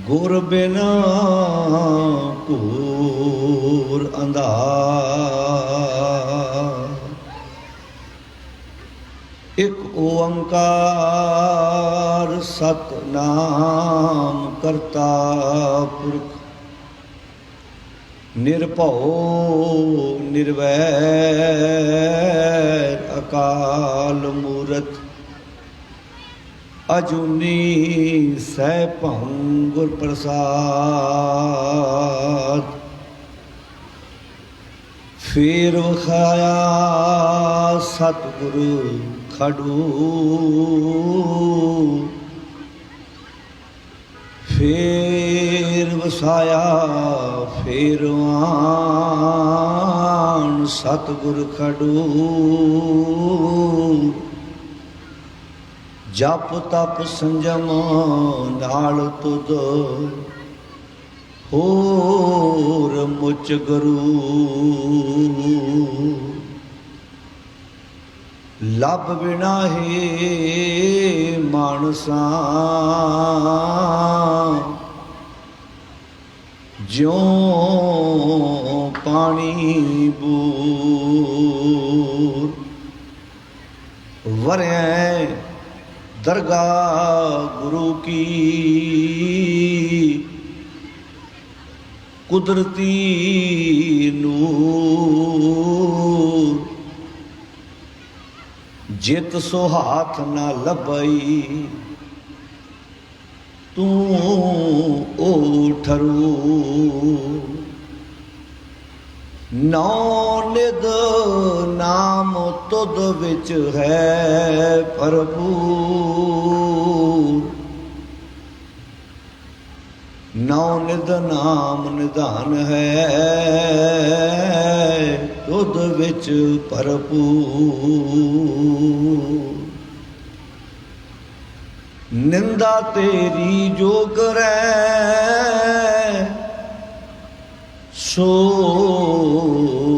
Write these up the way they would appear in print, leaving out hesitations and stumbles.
गुर बिना घोर अंधार। एक ओंकार सतनाम करता पुरख, निर्भौ निर्वैर अकाल मूरत। अजूनी सैभं गुर प्रसाद। फेर वखाया सतगुरु खड़ू, फेर वसाया फेरवान सतगुर खड़ू। जप तप संजम नाल तुद होर मुच गुरु। लब बिना हे मानसा ज्यों पानी बूर। वरै दरगाह गुरु की कुदरती नूर। जित सो हाथ न लभई तू ओ ठरू। नौ निध नाम तुद विच है भरपूर। नौ निध नाम निधान है तुद विच भरपूर। निंदा तेरी जो करे सो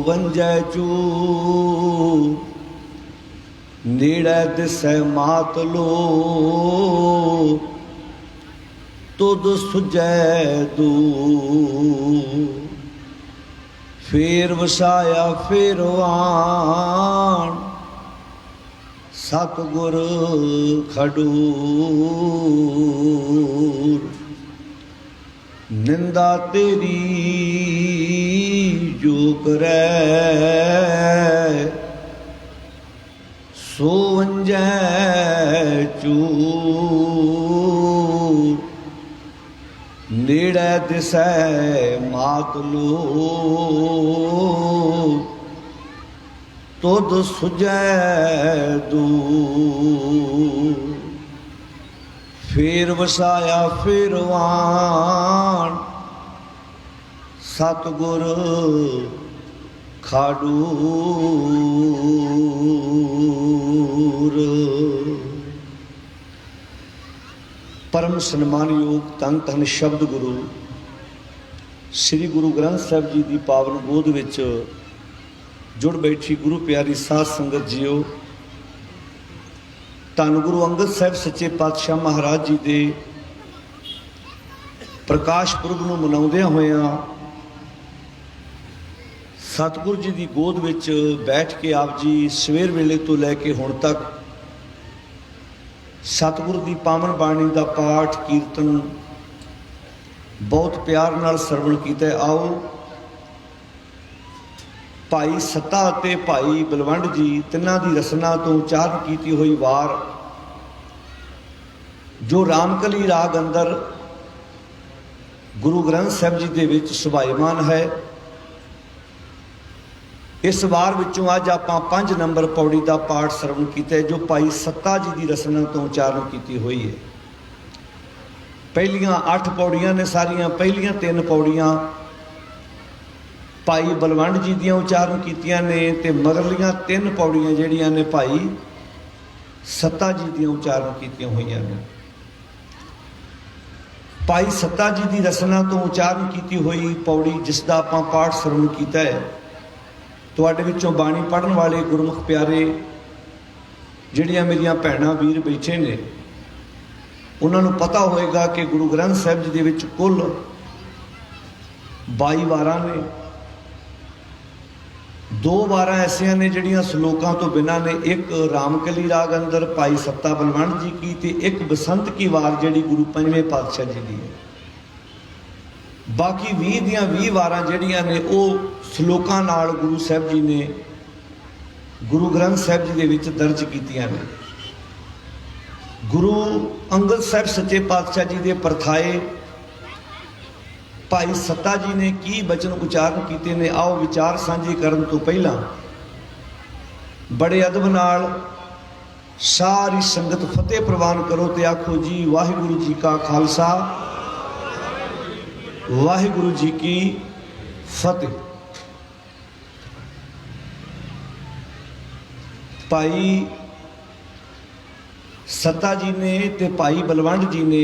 वंजै चूर। नेड़े दिसै मात लो तुद सुझै दूर। फेर वसाया फेरवान सतगुर खडूर। निंदा तेरी जो करे सो वंजै चूर। नेड़े दिसै मात लो तुद सुझै दूर। फेर वसाया फेरवान सतगुर खाडूर। परम सन्मानयोग धन धन शब्द गुरु श्री गुरु ग्रंथ साहिब जी की पावन गोद विच जुड़ बैठी गुरु प्यारी साध संगत जीओ। धन गुरु अंगद साहिब सच्चे पातशाह महाराज जी के प्रकाश पुरब नूं मनाउंदियां होइयां सतगुरु जी की गोद विच बैठ के आप जी सवेर वेले तो लैके हुण तक सतगुरु की पावन बाणी का पाठ कीर्तन बहुत प्यार नाल सरवण कीता। आओ भाई सत्ता ते भाई बलवंड जी तिन्हां दी रसना तो उचारण कीती हुई वार जो रामकली राग अंदर गुरु ग्रंथ साहिब जी दे विच सुभाईमान है। इस वार विचों अज आपां 5 नंबर पौड़ी का पाठ सरवण कीता जो भाई सत्ता जी की रसना तो उचारण की हुई है। पहलियां 8 पौड़ियां ने सारियां, पहलियां 3 पौड़ियां भाई बलवंड जी दियां उचारण कीतियां ने ते मगरलियां 3 पौड़ियां जिहड़ियां ने भाई सत्ता जी दियां उचारण कीतियां होईयां ने। भाई सत्ता जी की रसना तो उचारण की हुई पौड़ी जिसका आपां पाठ सरवण कीता है। तुहाडे विचों बाणी पढ़न वाले गुरमुख प्यारे जिहड़ियां मेरियां भैणां वीर बैठे ने उन्होंने पता होएगा कि गुरु ग्रंथ साहिब जी दे विच कुल 22 वारां ने। 2 वारां ऐसियां ने जिहड़ियां श्लोकां तो बिना ने, एक रामकली राग अंदर भाई सत्ता बलवंत जी की ते एक बसंत की वार जिहड़ी गुरु पंजवें पातशाह जी की है। बाकी 20 दियां 20 वारां जिहड़ियां ने वो श्लोकां नाल गुरु साहिब जी ने गुरु ग्रंथ साहिब जी दे विच दर्ज कीतियां ने। गुरु अंगद साहिब सच्चे पातशाह जी के परथाए भाई सत्ता जी ने की बचन उचारण किए ने, आओ विचार सांझे करन तो पहला बड़े अदब नाल सारी संगत फतेह प्रवान करो ते आखो जी वाहिगुरु जी का खालसा वाहिगुरु जी की फतेह। भाई सत्ता जी ने ते भाई बलवंत जी ने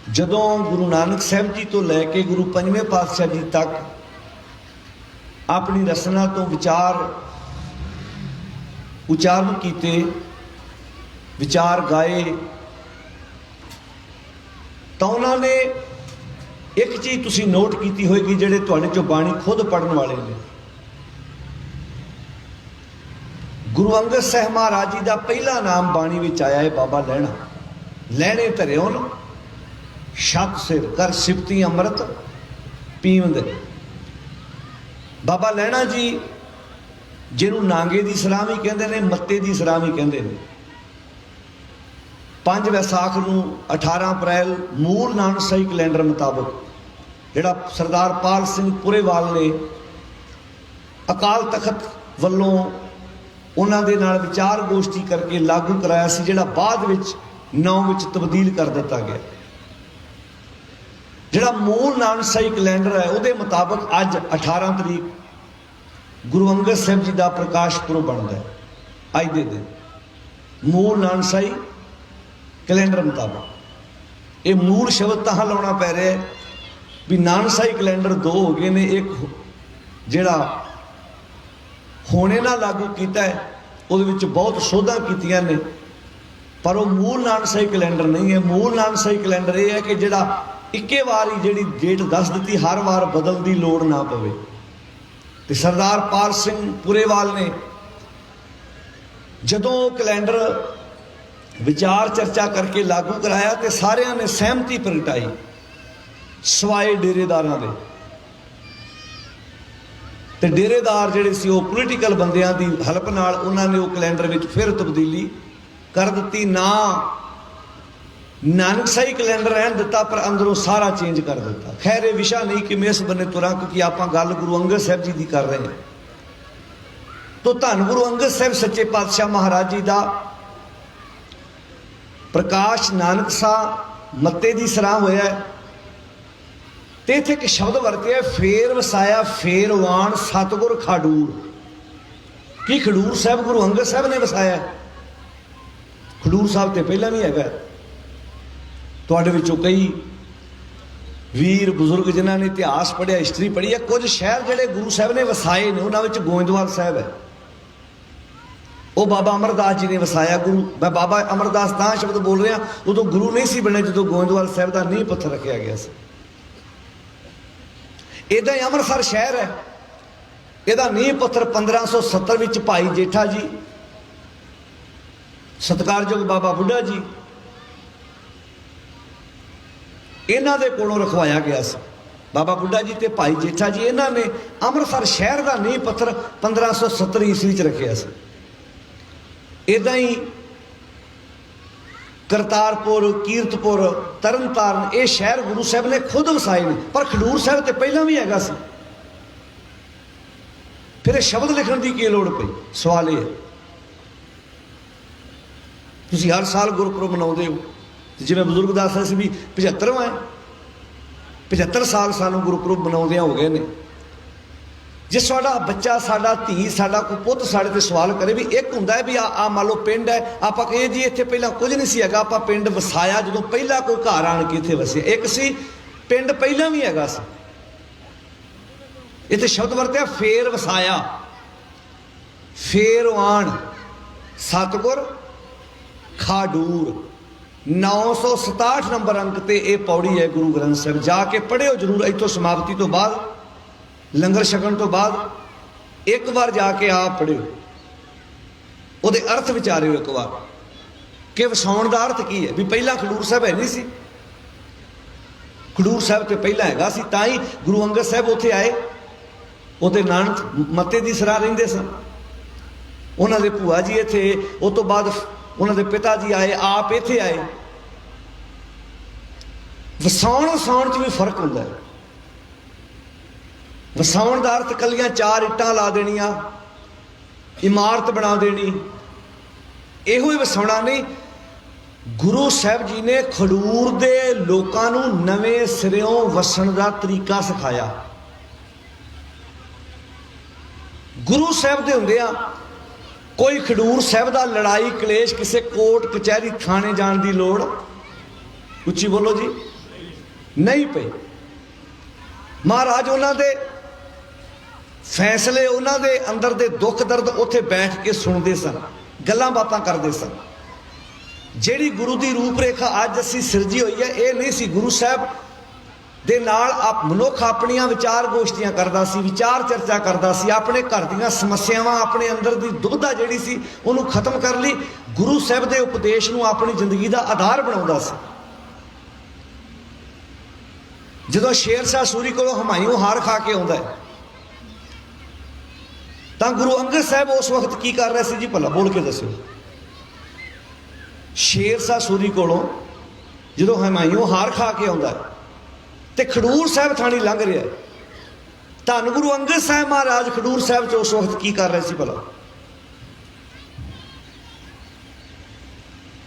जदों गुरु नानक साहब जी तो लैके गुरु पंजवें पातशाह जी तक अपनी रसना तो विचार उचारण किए, विचार गाए, तो उन्होंने एक चीज़ तुसी नोट की होगी जिहड़े तुहाडे चों बाणी खुद पढ़न वाले ने। गुरु अंगद साहब महाराज जी का पहला नाम बाणी में आया है बाबा लैणा। लैणे धरियो न छत सिर कर सिफती अमृत पीवंद। बाबा लैणा जी जिन्हों नांगे की सलाह भी कहते हैं, मत्ते की सलाह भी कहते हैं। 5 वैसाख को 18 अप्रैल मूल नानकशाही कैलेंडर मुताबिक जिहड़ा सरदार पाल सिंह पुरेवाल ने अकाल तखत वल्लों उन्हां दे नाल विचार गोष्ठी करके लागू कराया सी, जिहड़ा बाद विच 9 विच तब्दील कर दिता गया। जिहड़ा मूल नानकशाही कैलेंडर है उहदे मुताबिक अज 18 तरीक गुरु अंगद साहब जी का प्रकाश पुरब बनता है। अज के दिन मूल नानकशाही कैलेंडर मुताबिक ये मूल शब्द तां लाउणा पै रहा है भी नानकशाही कैलेंडर 2 हो गए ने। एक जिहड़ा होने ना लागू किया है उहदे बहुत सोधां कीतियां ने, पर वह मूल नानकशाही कैलेंडर नहीं है। मूल नानकशाही कैलेंडर यह है कि जिहड़ा इक्के वार ही जिहड़ी डेट दस दी हर वार बदलने की लोड़ ना पवे। तो सरदार पाल सिंह पुरेवाल ने जदों कैलेंडर विचार चर्चा करके लागू कराया तो सारिਆਂ ने सहमति प्रगटाई सवाए डेरेदारां दे। ते डेरेदार जिहड़े सी वो पोलीटिकल बंदियां दी हेल्प नाल उन्होंने वो कैलेंडर विच फिर तब्दीली कर दी। ना नानकशाही कैलेंडर रहन दिता पर अंदरों सारा चेंज कर दिता। खैर ये विषय नहीं कि मैं इस बने तुरा, क्योंकि आप गल गुरु अंगद साहब जी की कर रहे हैं। तो धन गुरु अंगद साहब सच्चे पातशाह महाराज जी का प्रकाश नानकसा मत्ते की सराह होया तो इत्थे एक शब्द वरतिया फेर वसाया फेरवान सतगुर खाडूर। कि खडूर साहब गुरु अंगद साहब ने वसाया? खडूर साहब तो पहला भी है। तुहाडे विचों कई वीर बुजुर्ग जिन्होंने इतिहास पढ़िया, हिस्टरी पढ़ी है, कुछ शहर जिहड़े गुरु साहब ने वसाए ने उन्होंने गोविंदवाल साहब है, वो बाबा अमरदास जी ने वसाया। गुरु मैं बाबा अमरदास तां शब्द बोल रहा, उदों गुरु नहीं सी बने जो गोविंदवाल साहब का नींह पत्थर रखा गया सी। इदा ही अमृतसर शहर है, यदा नींह पत्थर 1570 विच भाई जेठा जी सत्कारयोग बाबा बुढ़ा जी इन्हां दे कोलों रखवाया गया सी। बाबा बुढ़ा जी ते भाई जेठा जी इन्हां ने अमृतसर शहर का नींह पत्थर 1570 ईस्वी च रखिया सी। इदा ही करतारपुर, कीरतपुर, तरन तारण ये शहर गुरु साहब ने खुद वसाए ने, पर खडूर साहब तो पहला भी हैगा सी। फिर शब्द लिखने की की लोड़ पई? सवाल ये तुसीं हर साल गुरपुरब मनाउंदे हो, जिवें बजुर्ग दस रहे भी 75वां है, 75 साल सानूं गुरपुरब मनाउंदियां हो गए ने। जे साडा बच्चा साडा धी साडा कोई पुੱਤ साडे ते सवाल करे भी एक हुंदा है भी आ मान लो पिंड है, आप कहिए जी इत्थे पहला कुछ नहीं सी हैगा, आपां पिंड वसाया जदों पहला कोई घर आण के इत्थे वसिया। एक सी पिंड पहला भी हैगा सी, इत्थे शब्द वरतिया फेर वसाया फेरवान सतगुर खाडूर। 967 नंबर अंक ते ये पौड़ी है गुरु ग्रंथ साहब। जाके पढ़ियो जरूर, इतों समाप्ति तो बाद, लंगर छकण तो बाद एक बार जाके आप पढ़ियो, ਉਹਦੇ अर्थ विचारियो एक बार कि वसाउण का अर्थ की है। भी पहला खडूर साहब है नहीं सी, खडूर साहब तो पहला हैगा सी, तां ही गुरु अंगद साहब उत्थे आए। उत्थे नानक मत्ते दी सराह रहिंदे सन, उन्हां दे भूआ जी इत्थे, उस तो बाद उन्हां दे पिता जी आए, आप इत्थे आए। वसाउण वसाउण च भी फर्क हुंदा है। वसाउण का अर्थ कलियां 4 इट्टां ला देनियां, इमारत बना देनी, ਇਹੋ ਹੀ ਵਸਾਉਣਾ नहीं। गुरु साहब जी ने खडूर दे लोकां नूं नवें सिरों वसण का तरीका सिखाया। गुरु साहब दे हुंदियां कोई खडूर साहब का लड़ाई कलेश किसी कोर्ट कचहरी थाने जाण दी लोड़, उच्ची बोलो जी, नहीं पई। महाराज उन्हां दे फैसले, उन्हां दे अंदर दे दुख दर्द उत्थे बैठ के सुनते सन, गल्लां बातां करते सन। जिहड़ी गुरु की रूप रेखा अज असीं सिरजी हुई है, ये नहीं सी। गुरु साहब दे नाल मनुख अपनियां विचार गोष्ठियां करदा सी, विचार चर्चा करदा सी, अपने घर दीयां समस्यावां, अपने अंदर दी दुविधा जिहड़ी सी उहनूं खत्म कर लई। गुरु साहब दे उपदेश नूं अपनी जिंदगी का आधार बनाउंदा सी। जदों शेर शाह सूरी कोलों हुमायूं हार खा के आउंदा है, तो गुरु अंगद साहब उस वक्त की कर रहे थे जी, भला बोल के दस्यो। शेर शाह सूरी कोलों जो हुमायूं हार खा के आता है तो खडूर साहब थानी लंघ रहा है, धन गुरु अंगद साहब महाराज खडूर साहब च उस वक्त की कर रहे थे भला।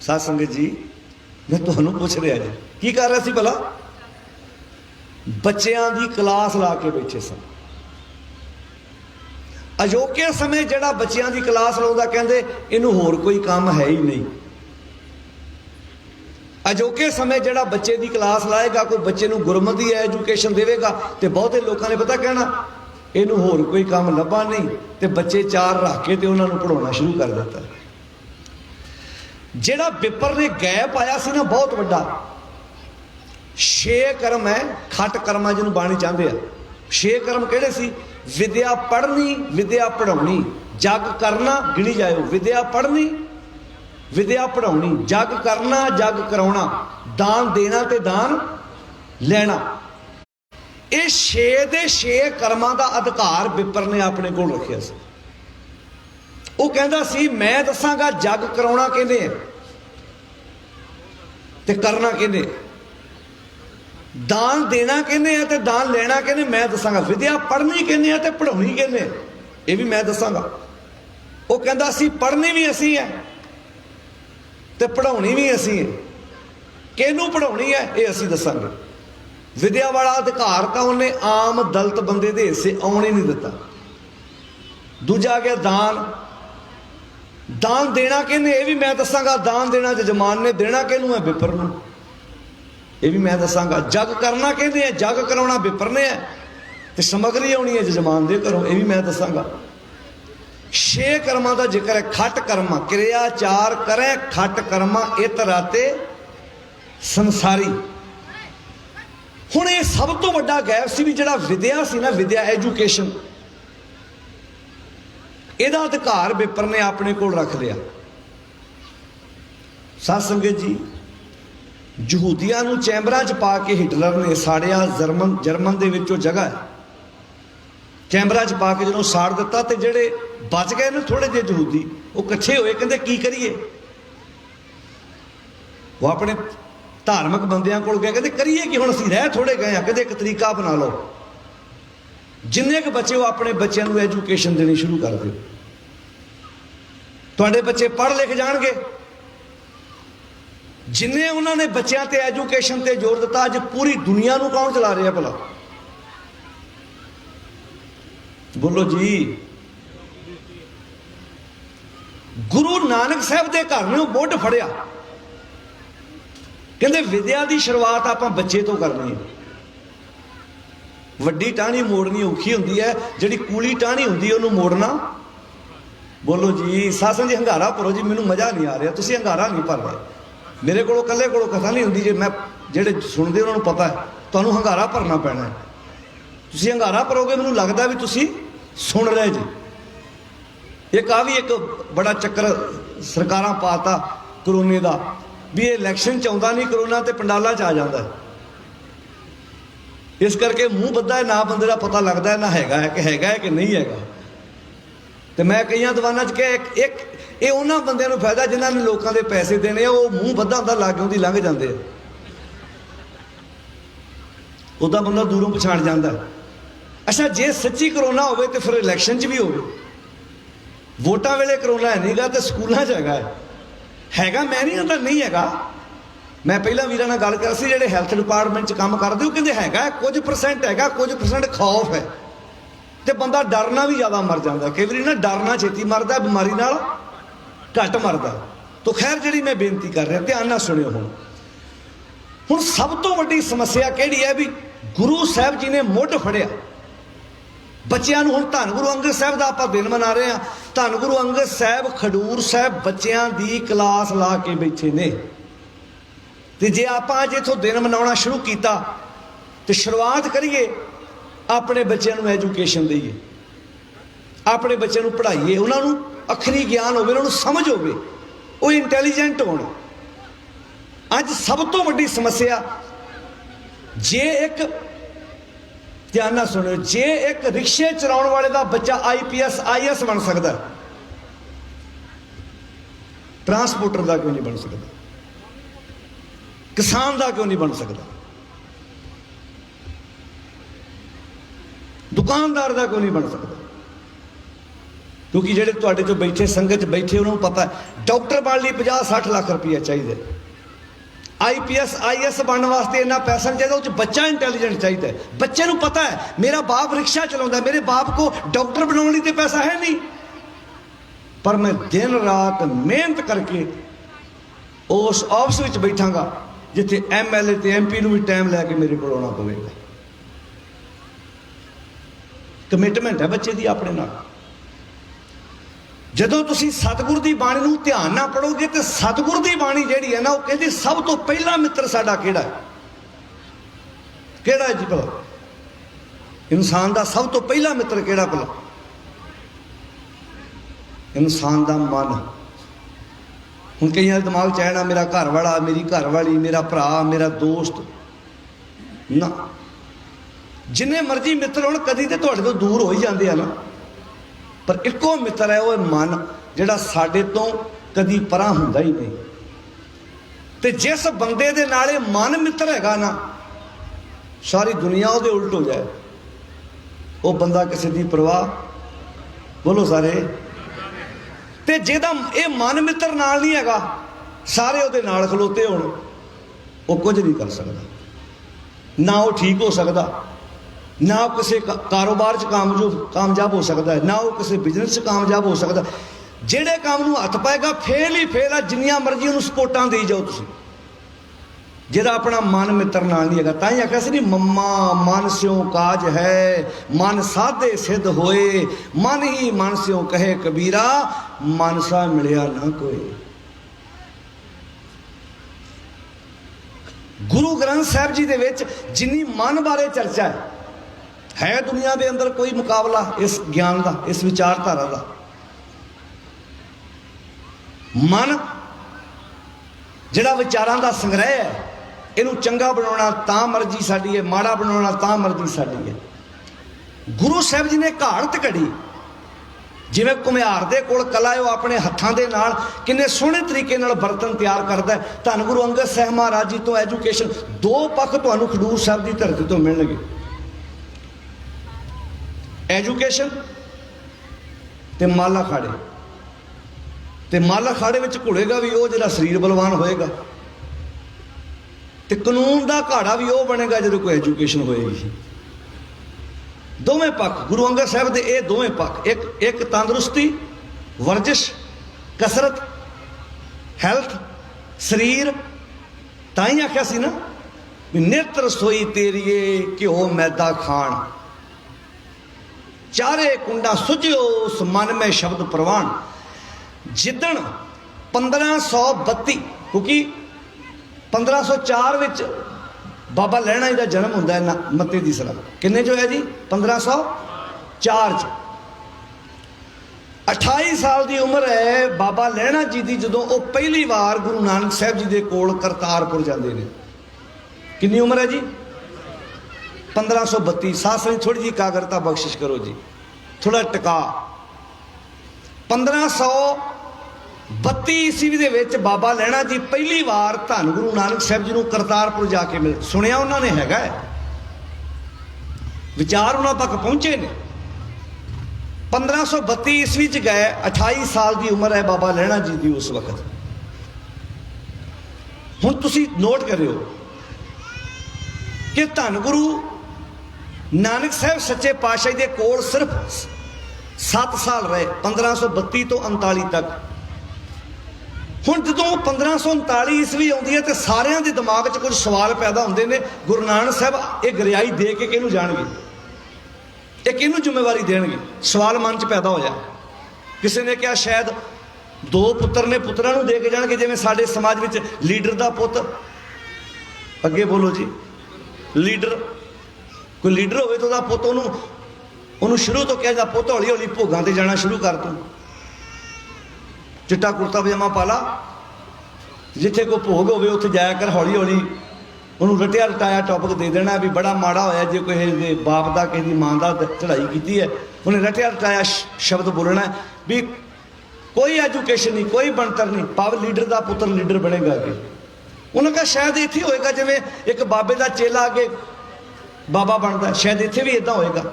साध संगत जी, मैं तुहानूं पूछ रहा जी, की कर रहे थे भला? बच्चों की क्लास ला के बैठे सन। अजोके समय जड़ा बच्चों की क्लास लाउंदा, कहंदे इनू होर कोई काम है ही नहीं। अजोके समय जड़ा बच्चे की क्लास लाएगा, कोई बच्चे नूं गुरमती एजुकेशन देवेगा, तो बहुते लोगों ने पता कहना इनू होर कोई काम लभा नहीं, तो बच्चे 4 रख के तो उन्होंने पढ़ाना शुरू कर दिता। जिहड़ा विपर ने गैप आया सी ना बहुत वड्डा, 6 कर्म है, खट कर्मा जिन्होंने बाणी चाहते हैं। 6 कर्म किहड़े सी? विद्या पढ़नी, विद्या पढ़ाउणी, जग करना, गिणी जाओ, विद्या पढ़नी, विद्या पढ़ाउणी, जग करना, जग कराउणा, दान देना ते दान लेना। ये 6 दे 6 कर्मां दा अधिकार विपर ने अपने कोल रखिया सी। वो कहंदा सी मैं दसांगा जग कराउणा किहने ते करना किहने, दान देना किहने है ते दान लेना किहने मैं दसांगा, विद्या पढ़नी किहने है ते पढ़ाउणी किहने ये भी मैं दसांगा। वो कहंदा सी पढ़नी भी असीं है ते पढ़ाउणी भी असीं है, किहनूं पढ़ाउणी है ये असीं दसांगे। विद्या वाला अधिकार तो उन्हें आम दलित बंदे दे हिस्से आउण ही नहीं दिता। दूजा आ गया दान, दान देना किहने ये भी मैं दसांगा, दान देना जजमान ने, देना किहनूं है विपर नूं ये भी मैं दसांगा। जग करना कहते हैं, जग कराउणा विपर ने है, तो समगरी आउणी है जजमान दे घरों ये भी मैं दसांगा। 6 कर्मां का जिक्र है। खट कर्मा क्रिया 4 करे, खट कर्मा इत राते संसारी। हुण ये सब तो वड्डा गैप सी भी जिहड़ा विद्या सी ना, विद्या एजुकेशन, इहदा अधिकार विपर ने अपने कोल रख लिया। साध संगत जी, यहूदियां नूं चैंबरां च पा के हिटलर ने साड़िया। जर्मन दे विचों जगह है, चैंबरां च पा के जदों साड़ दिता तो जिहड़े बच गए ना थोड़े जे यहूदी, वो इकट्ठे होए, कहंदे की करिए। वो अपने धार्मिक बंदियां कोल गए, कहंदे करिए कि हुण असीं रह थोड़े गए हैं, कहंदे एक तरीका बना लो, जिन्ने क बच्चे हो अपने बच्चों नूं एजुकेशन देनी शुरू कर दिओ, तुहाडे बच्चे पढ़ लिख जाणगे। जिन्हें उन्होंने बच्चों ते एजुकेशन ते जोर दिता, अज पूरी दुनिया नूं कौन चला रहा भला? बोलो जी। गुरु नानक साहब के घर ने मुੱਢ फड़िया, कहते विद्या की शुरुआत आप बच्चे तो करनी है। वड्डी टाहनी मोड़नी औखी होंदी है, जिहड़ी कूली टाहनी होंदी है उहनूं मोड़ना। बोलो जी। सासन जी हंगारा भरो जी, मैनूं मज़ा नहीं आ रहा, तुसीं हंगारा नहीं भर रहे। मेरे को कल्ले को कथा नहीं होंगी, जे मैं जेडे सुनते उन्होंने पता है तुहानूं हंगारा भरना पैना है। तुसीं हंगारा भरोगे, मैनूं लगदा भी तुसीं सुन रहे जी। एक आ भी एक बड़ा चक्कर सरकारां पाता करोने का भी ये इलैक्शन च आउंदा नहीं करोना, तो पंडालां च आ जांदा है। इस करके मूँह बद्धा है, ना बंदे का पता लगता है ना है कि नहीं हैगा। तो मैं कई दीवाना च कहा एक ये उन्होंने बंदे फायदा जिन्होंने लोगों के पैसे देने, वो मूँह बद्धा होंदा लागे उहदी लंघ जाते हैं, उदा बंदा दूरों पछाण जाता है। अच्छा जे सच्ची करोना हो तो फिर इलैक्शन च भी हो, वोटां वेले करोना है नहीं गा, तो स्कूलों च हैगा मैं नहीं कहता नहीं हैगा। मैं पहला वीरां नाल गल कर सी जिहड़े हैल्थ डिपार्टमेंट च काम करदे, वो कहंदे हैगा कुछ परसेंट हैगा, कुछ परसेंट खौफ है, तो बंदा डरना भी ज़्यादा मर जाता। कई बार ना डरना छेती मरदा, बीमारी नाल घट मरदा। तो खैर जिहड़ी मैं बेनती कर रहा, ध्यान नाल सुणिओ। हुण सब तो वड्डी समस्या किहड़ी है भी गुरु साहब जी ने मुੱਢ फड़िया बच्चों को। हुण धन गुरु अंगद साहब का आपां दिन मना रहे हैं। धन गुरु अंगद साहब खडूर साहब बच्चों की क्लास ला के बैठे ने, तो जे आप अज इथों दिन मनाना शुरू किया तो शुरुआत करिए अपने बच्चों को एजुकेशन दईए, अपने बच्चों को पढ़ाइए, उन्होंने अखरी ज्ञान हो, उन्होंने समझ हो, वो इंटैलीजेंट हो। अज सब तो वड्डी समस्या जे एक ध्यान ना सुनो, जे एक रिक्शे चलाने वाले का बच्चा IPS IAS बन सकता, ट्रांसपोर्टर का क्यों नहीं बन सकता, किसान का क्यों नहीं बन सकता, दुकानदार का क्यों नहीं बन सकता? क्योंकि जेडे तुहाडे चों बैठे संगत बैठे उन्होंने पता है डॉक्टर बनने लिए 50-60 लाख रुपया चाहिए, IPS IAS बनने वास्ते इन्ना पैसा नहीं चाहिए, उस बच्चा इंटैलीजेंट चाहिए। बच्चे को पता है मेरा बाप रिक्शा चलाता, मेरे बाप को डॉक्टर बनाने लिए तो पैसा है नहीं, पर मैं दिन रात मेहनत करके उस ऑफिस में बैठांगा जिथे MLA ते MP भी टाइम लैके मेरे को आना पवेगा। कमिटमेंट है बच्चे की अपने नाल। जदों तुसीं सतगुरु की बाणी नूं ध्यान ना पढ़ोगे तो सतगुरु की बाणी जिहड़ी है ना, वो कहती सब तो पहला मित्र साडा किहड़ा है? किहड़ा है जी भला? इंसान का सब तो पहला मित्र किहड़ा भला? इंसान का मन। हुण कईयां दे दिमाग च आना मेरा घर वाला, मेरी घर वाली, मेरा भरा, मेरा दोस्त ना। जिन्ने मर्जी मित्र होण कदी ते तुहाडे तो दूर हो ही जाते हैं ना, पर इको मित्र है वो मन जिहड़ा साडे तो कदी परां हुंदा ही नहीं। ते जिस बंदे दे नाले मन मित्र हैगा ना, सारी दुनिया उहदे उल्ट हो जाए, वो बंदा किसी की परवाह, बोलो सारे। ते जिहदा ये मन मित्र नाल नहीं हैगा, सारे उहदे नाल खलोते होण, वो कुछ नहीं कर सकदा, ना वो ठीक हो सकदा, ना वो किसी कारोबार च कामयाब हो सकता है, ना वो किसी बिजनेस च कामयाब हो सकता। जिहड़े काम नूं हथ पाएगा फेल ही फेल आ, जिन्नियां मर्जी उन्होंने सपोर्टां देई जाओ तुसीं, जिहदा अपना मन मित्र नाल नहीं हैगा। तां ही आखिया सी नहीं, मम्मा मन स्यों काज है, मन साधे सिद्ध होए, मन ही मन स्यों कहे कबीरा, मन सा मिलिया ना कोई। गुरु ग्रंथ साहिब जी दे विच जिन्नी मन बारे चर्चा है दुनिया के अंदर कोई मुकाबला इस ज्ञान का, इस विचारधारा का। मन जिहड़ा विचारां दा संग्रह है, इनू चंगा बनाना तां मर्जी साडी है, माड़ा बनाना तां मर्जी साडी है। गुरु साहब जी ने घाड़त घड़ी, जिवें घुमियार दे कोल कला है, वो अपने हत्थां दे नाल किन्ने सोहणे तरीके नाल बर्तन तैयार करता है। धन गुरु अंगद साहब महाराज जी तो एजुकेशन दो पक्ष तुहानूं खडूर साहब की धरती तो मिलणगे, एजुकेशन ते मल अखाड़े। ते मल अखाड़े में घुलेगा भी वो जिहड़ा शरीर बलवान होएगा, ते कानून का घाड़ा भी वो बनेगा जो कोई एजुकेशन होएगी। दोवें पक्ष गुरु अंगद साहब के ये दोवें पक्ष, एक तंदुरुस्ती, वर्जिश, कसरत, हैल्थ, शरीर। ताई आख्या सी ना नित रसोई तेरीए घ्यो मैदा खान, चारे कुंडा सुझियो उस मन में शब्द प्रवान। जिदन 1532, क्योंकि 1504 ਵਿੱਚ ਬਾਬਾ ਲਹਿਣਾ ਜੀ ਦਾ ਜਨਮ ਹੁੰਦਾ ਹੈ ਮੱਤੇ ਦੀ ਸਲਾਹ। ਕਿੰਨੇ 'ਚ ਹੋਇਆ ਜੀ? 1504 'ਚ। 28 ਸਾਲ ਦੀ ਉਮਰ ਹੈ ਬਾਬਾ ਲਹਿਣਾ ਜੀ ਦੀ ਜਦੋਂ ਉਹ ਪਹਿਲੀ ਵਾਰ ਗੁਰੂ ਨਾਨਕ ਸਾਹਿਬ ਜੀ ਦੇ ਕੋਲ ਕਰਤਾਰਪੁਰ ਜਾਂਦੇ ਨੇ। ਕਿੰਨੀ ਉਮਰ ਹੈ ਜੀ? 1532। ਸਾਸਰੀ ਥੋੜੀ ਜੀ ਇਕਾਗਰਤਾ ਬਖਸ਼ਿਸ਼ ਕਰੋ ਜੀ, ਥੋੜਾ ਟਿਕਾ। 1532 ਈਸਵੀ ਦੇ ਵਿੱਚ ਬਾਬਾ ਲਹਿਣਾ ਜੀ ਪਹਿਲੀ ਵਾਰ ਧੰਨ ਗੁਰੂ ਨਾਨਕ ਸਾਹਿਬ ਜੀ ਨੂੰ ਕਰਤਾਰਪੁਰ ਜਾ ਕੇ ਮਿਲੇ। ਸੁਣਿਆ ਉਹਨਾਂ ਨੇ ਹੈਗਾ, ਵਿਚਾਰ ਉਹਨਾਂ ਤੱਕ ਪਹੁੰਚੇ ਨੇ। 1532 ਈਸਵੀ ਚ ਗਏ। 28 ਸਾਲ ਦੀ ਉਮਰ ਹੈ ਬਾਬਾ ਲਹਿਣਾ ਜੀ ਦੀ ਉਸ ਵਕਤ। ਹੁਣ ਤੁਸੀਂ ਨੋਟ ਕਰਿਓ ਕਿ ਧੰਨ ਗੁਰੂ ਨਾਨਕ ਸਾਹਿਬ ਸੱਚੇ ਪਾਤਸ਼ਾਹ ਦੇ ਕੋਲ ਸਿਰਫ 7 ਸਾਲ ਰਹੇ, 1532 ਤੋਂ 39 ਤੱਕ। ਹੁਣ ਜਦੋਂ 1539 ਈਸਵੀ ਆਉਂਦੀ ਹੈ ਤੇ ਸਾਰਿਆਂ ਦੇ ਦਿਮਾਗ 'ਚ ਕੁਝ ਸਵਾਲ ਪੈਦਾ ਹੁੰਦੇ ਨੇ। ਗੁਰੂ ਨਾਨਕ ਸਾਹਿਬ ਇਹ ਗਰਿਆਈ ਦੇ ਕੇ ਕਿਹਨੂੰ ਜਾਣਗੇ, ਇਹ ਕਿਹਨੂੰ ਜ਼ਿੰਮੇਵਾਰੀ ਦੇਣਗੇ? ਸਵਾਲ ਮਨ 'ਚ ਪੈਦਾ ਹੋਇਆ। ਕਿਸੇ ਨੇ ਕਿਹਾ ਸ਼ਾਇਦ 2 ਪੁੱਤਰ ਨੇ, ਪੁੱਤਰਾਂ ਨੂੰ ਦੇ ਕੇ ਜਾਣਗੇ, ਜਿਵੇਂ ਸਾਡੇ ਸਮਾਜ ਵਿੱਚ ਲੀਡਰ ਦਾ ਪੁੱਤ। ਅੱਗੇ ਬੋਲੋ ਜੀ। ਲੀਡਰ, ਕੋਈ ਲੀਡਰ ਹੋਵੇ ਤਾਂ ਉਹਦਾ ਪੁੱਤ ਉਹਨੂੰ ਸ਼ੁਰੂ ਤੋਂ ਕਿਹਾ ਜਾਂਦਾ, ਪੁੱਤ ਹੌਲੀ ਹੌਲੀ ਭੋਗਾਂ ਤੇ ਜਾਣਾ ਸ਼ੁਰੂ ਕਰ ਤੂੰ, ਚਿੱਟਾ ਕੁੜਤਾ ਪਜਾਮਾ ਪਾ ਲਾ, ਜਿੱਥੇ ਕੋਈ ਭੋਗ ਹੋਵੇ ਉੱਥੇ ਜਾਇਆ ਕਰ, ਹੌਲੀ ਹੌਲੀ ਉਹਨੂੰ ਰਟਿਆ ਰਟਾਇਆ ਟੌਪਿਕ ਦੇ ਦੇਣਾ ਵੀ ਬੜਾ ਮਾੜਾ ਹੋਇਆ ਜੇ ਕੋਈ ਇਹਦੇ ਬਾਪ ਦਾ ਕਿਸੇ ਦੀ ਮਾਂ ਦਾ ਚੜ੍ਹਾਈ ਕੀਤੀ ਹੈ। ਉਹਨੇ ਰਟਿਆ ਰਟਾਇਆ ਸ਼ਬਦ ਬੋਲਣਾ ਵੀ ਕੋਈ ਐਜੂਕੇਸ਼ਨ ਨਹੀਂ, ਕੋਈ ਬਣਤਰ ਨਹੀਂ, ਭਾਵ ਲੀਡਰ ਦਾ ਪੁੱਤਰ ਲੀਡਰ ਬਣੇਗਾ ਅੱਗੇ। ਉਹਨਾਂ ਕਹਾ ਸ਼ਾਇਦ ਇੱਥੇ ਹੋਏਗਾ ਜਿਵੇਂ ਇੱਕ ਬਾਬੇ ਦਾ ਚੇਲਾ ਅੱਗੇ ਬਾਬਾ ਬਣਦਾ, ਸ਼ਾਇਦ ਇੱਥੇ ਵੀ ਇਦਾਂ ਹੋਏਗਾ।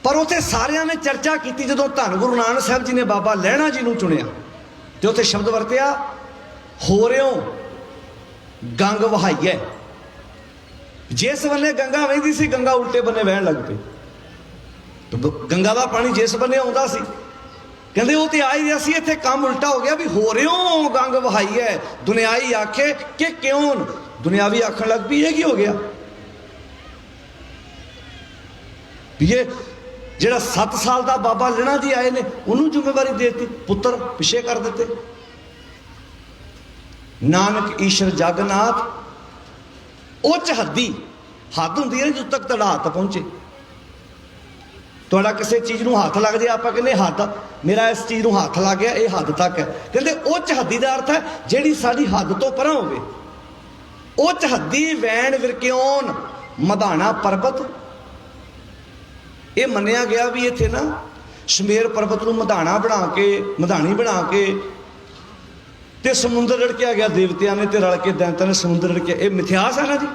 ਪਰ ਉੱਥੇ ਸਾਰਿਆਂ ਨੇ ਚਰਚਾ ਕੀਤੀ ਜਦੋਂ ਧੰਨ ਗੁਰੂ ਨਾਨਕ ਸਾਹਿਬ ਜੀ ਨੇ ਬਾਬਾ ਲਹਿਣਾ ਜੀ ਨੂੰ ਚੁਣਿਆ ਤੇ ਉੱਥੇ ਸ਼ਬਦ ਵਰਤਿਆ, ਹੋ ਰਿਓ ਗੰਗ ਵਹਾਈਐ। ਜਿਸ ਬੰਨੇ ਗੰਗਾ ਵਹਿੰਦੀ ਸੀ, ਗੰਗਾ ਉਲਟੇ ਬੰਨੇ ਵਹਿਣ ਲੱਗ ਪਈ। ਗੰਗਾ ਦਾ ਪਾਣੀ ਜਿਸ ਬੰਨੇ ਆਉਂਦਾ ਸੀ, ਕਹਿੰਦੇ ਉਹ ਤੇ ਆ ਹੀ ਰਿਹਾ ਸੀ, ਇੱਥੇ ਕੰਮ ਉਲਟਾ ਹੋ ਗਿਆ ਵੀ ਹੋ ਰਿਓ ਗੰਗ ਵਹਾਈਐ। ਦੁਨਿਆਈ ਆਖੇ ਕਿ ਕਿਉਂ, ਦੁਨਿਆਵੀ ਆਖਣ ਲੱਗ ਪਈ ਇਹ ਕੀ ਹੋ ਗਿਆ ਵੀ ਇਹ ਜਿਹੜਾ 7 ਸਾਲ ਦਾ ਬਾਬਾ ਲਹਿਣਾ ਜੀ ਆਏ ਨੇ ਉਹਨੂੰ ਜ਼ਿੰਮੇਵਾਰੀ ਦੇ ਦਿੱਤੀ, ਪੁੱਤਰ ਪਿੱਛੇ ਕਰ ਦਿੱਤੇ। ਨਾਨਕ ਈਸ਼ਰ ਜਗਨਨਾਥ ਉੱਚ ਹੱਦੀ, ਹੱਦ ਹੁੰਦੀ ਹੈ ਜਦੋਂ ਤੱਕ ਤੁਹਾਡਾ ਹੱਥ ਪਹੁੰਚੇ। ਤੁਹਾਡਾ ਕਿਸੇ ਚੀਜ਼ ਨੂੰ ਹੱਥ ਲੱਗ ਜਾਏ, ਆਪਾਂ ਕਹਿੰਦੇ ਹੱਦ, ਮੇਰਾ ਇਸ ਚੀਜ਼ ਨੂੰ ਹੱਥ ਲੱਗ ਗਿਆ, ਇਹ ਹੱਦ ਤੱਕ ਹੈ। ਕਹਿੰਦੇ ਉੱਚ ਹੱਦੀ ਦਾ ਅਰਥ ਹੈ ਜਿਹੜੀ ਸਾਡੀ ਹੱਦ ਤੋਂ ਪਰਾਂ ਹੋਵੇ। ਉੱਚ ਹੱਦੀ ਵੈਣ ਵਿਰਕਿਓਨ ਮਧਾਣਾ ਪਰਬਤ। ਇਹ ਮੰਨਿਆ ਗਿਆ ਵੀ ਇੱਥੇ ਨਾ ਸ਼ਮੇਰ ਪਰਬਤ ਨੂੰ ਮਧਾਣੀ ਬਣਾ ਕੇ ਤੇ ਸਮੁੰਦਰ ਰੜਕਿਆ ਗਿਆ। ਦੇਵਤਿਆਂ ਨੇ ਤੇ ਰਲ ਕੇ ਦੈਂਤਾਂ ਨੇ ਸਮੁੰਦਰ ਰੜਕਿਆ। ਇਹ ਮਿਥਿਹਾਸ ਹੈ ਨਾ ਜੀ,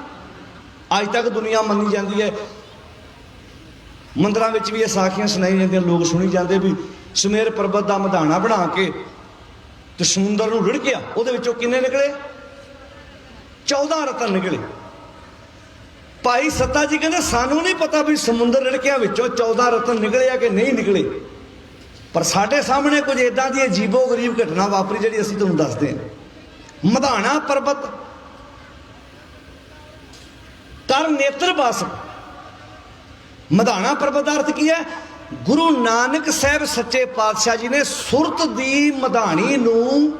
ਅੱਜ ਤੱਕ ਦੁਨੀਆ ਮੰਨੀ ਜਾਂਦੀ ਹੈ। ਮੰਦਰਾਂ ਵਿੱਚ ਵੀ ਇਹ ਸਾਖੀਆਂ ਸੁਣਾਈ ਜਾਂਦੀਆਂ, ਲੋਕ ਸੁਣੀ ਜਾਂਦੇ ਵੀ ਸ਼ਮੇਰ ਪਰਬਤ ਦਾ ਮਧਾਣਾ ਬਣਾ ਕੇ ਤੇ ਸਮੁੰਦਰ ਨੂੰ ਰੜਕਿਆ। ਉਹਦੇ ਵਿੱਚੋਂ ਕਿੰਨੇ ਨਿਕਲੇ? 14 ਰਤਨ ਨਿਕਲੇ। ਭਾਈ ਸੱਤਾ ਜੀ ਕਹਿੰਦੇ ਸਾਨੂੰ ਨਹੀਂ ਪਤਾ ਵੀ ਸਮੁੰਦਰ ਰੜਕਿਆਂ ਵਿੱਚੋਂ 14 ਰਤਨ ਨਿਕਲੇ ਆ ਕਿ ਨਹੀਂ ਨਿਕਲੇ, ਪਰ ਸਾਡੇ ਸਾਹਮਣੇ ਕੁਝ ਇਦਾਂ ਦੀ ਅਜੀਬੋ ਗਰੀਬ ਘਟਨਾ ਵਾਪਰੀ ਜਿਹੜੀ ਅਸੀਂ ਤੁਹਾਨੂੰ ਦੱਸਦੇ ਹਾਂ। ਮਧਾਣਾ ਪਰਬਤ ਕਰ ਨੇਤਰ ਬਸ। ਮਧਾਣਾ ਪਰਬਤ ਦਾ ਅਰਥ ਕੀ ਹੈ? ਗੁਰੂ ਨਾਨਕ ਸਾਹਿਬ ਸੱਚੇ ਪਾਤਸ਼ਾਹ ਜੀ ਨੇ ਸੁਰਤ ਦੀ ਮਧਾਣੀ ਨੂੰ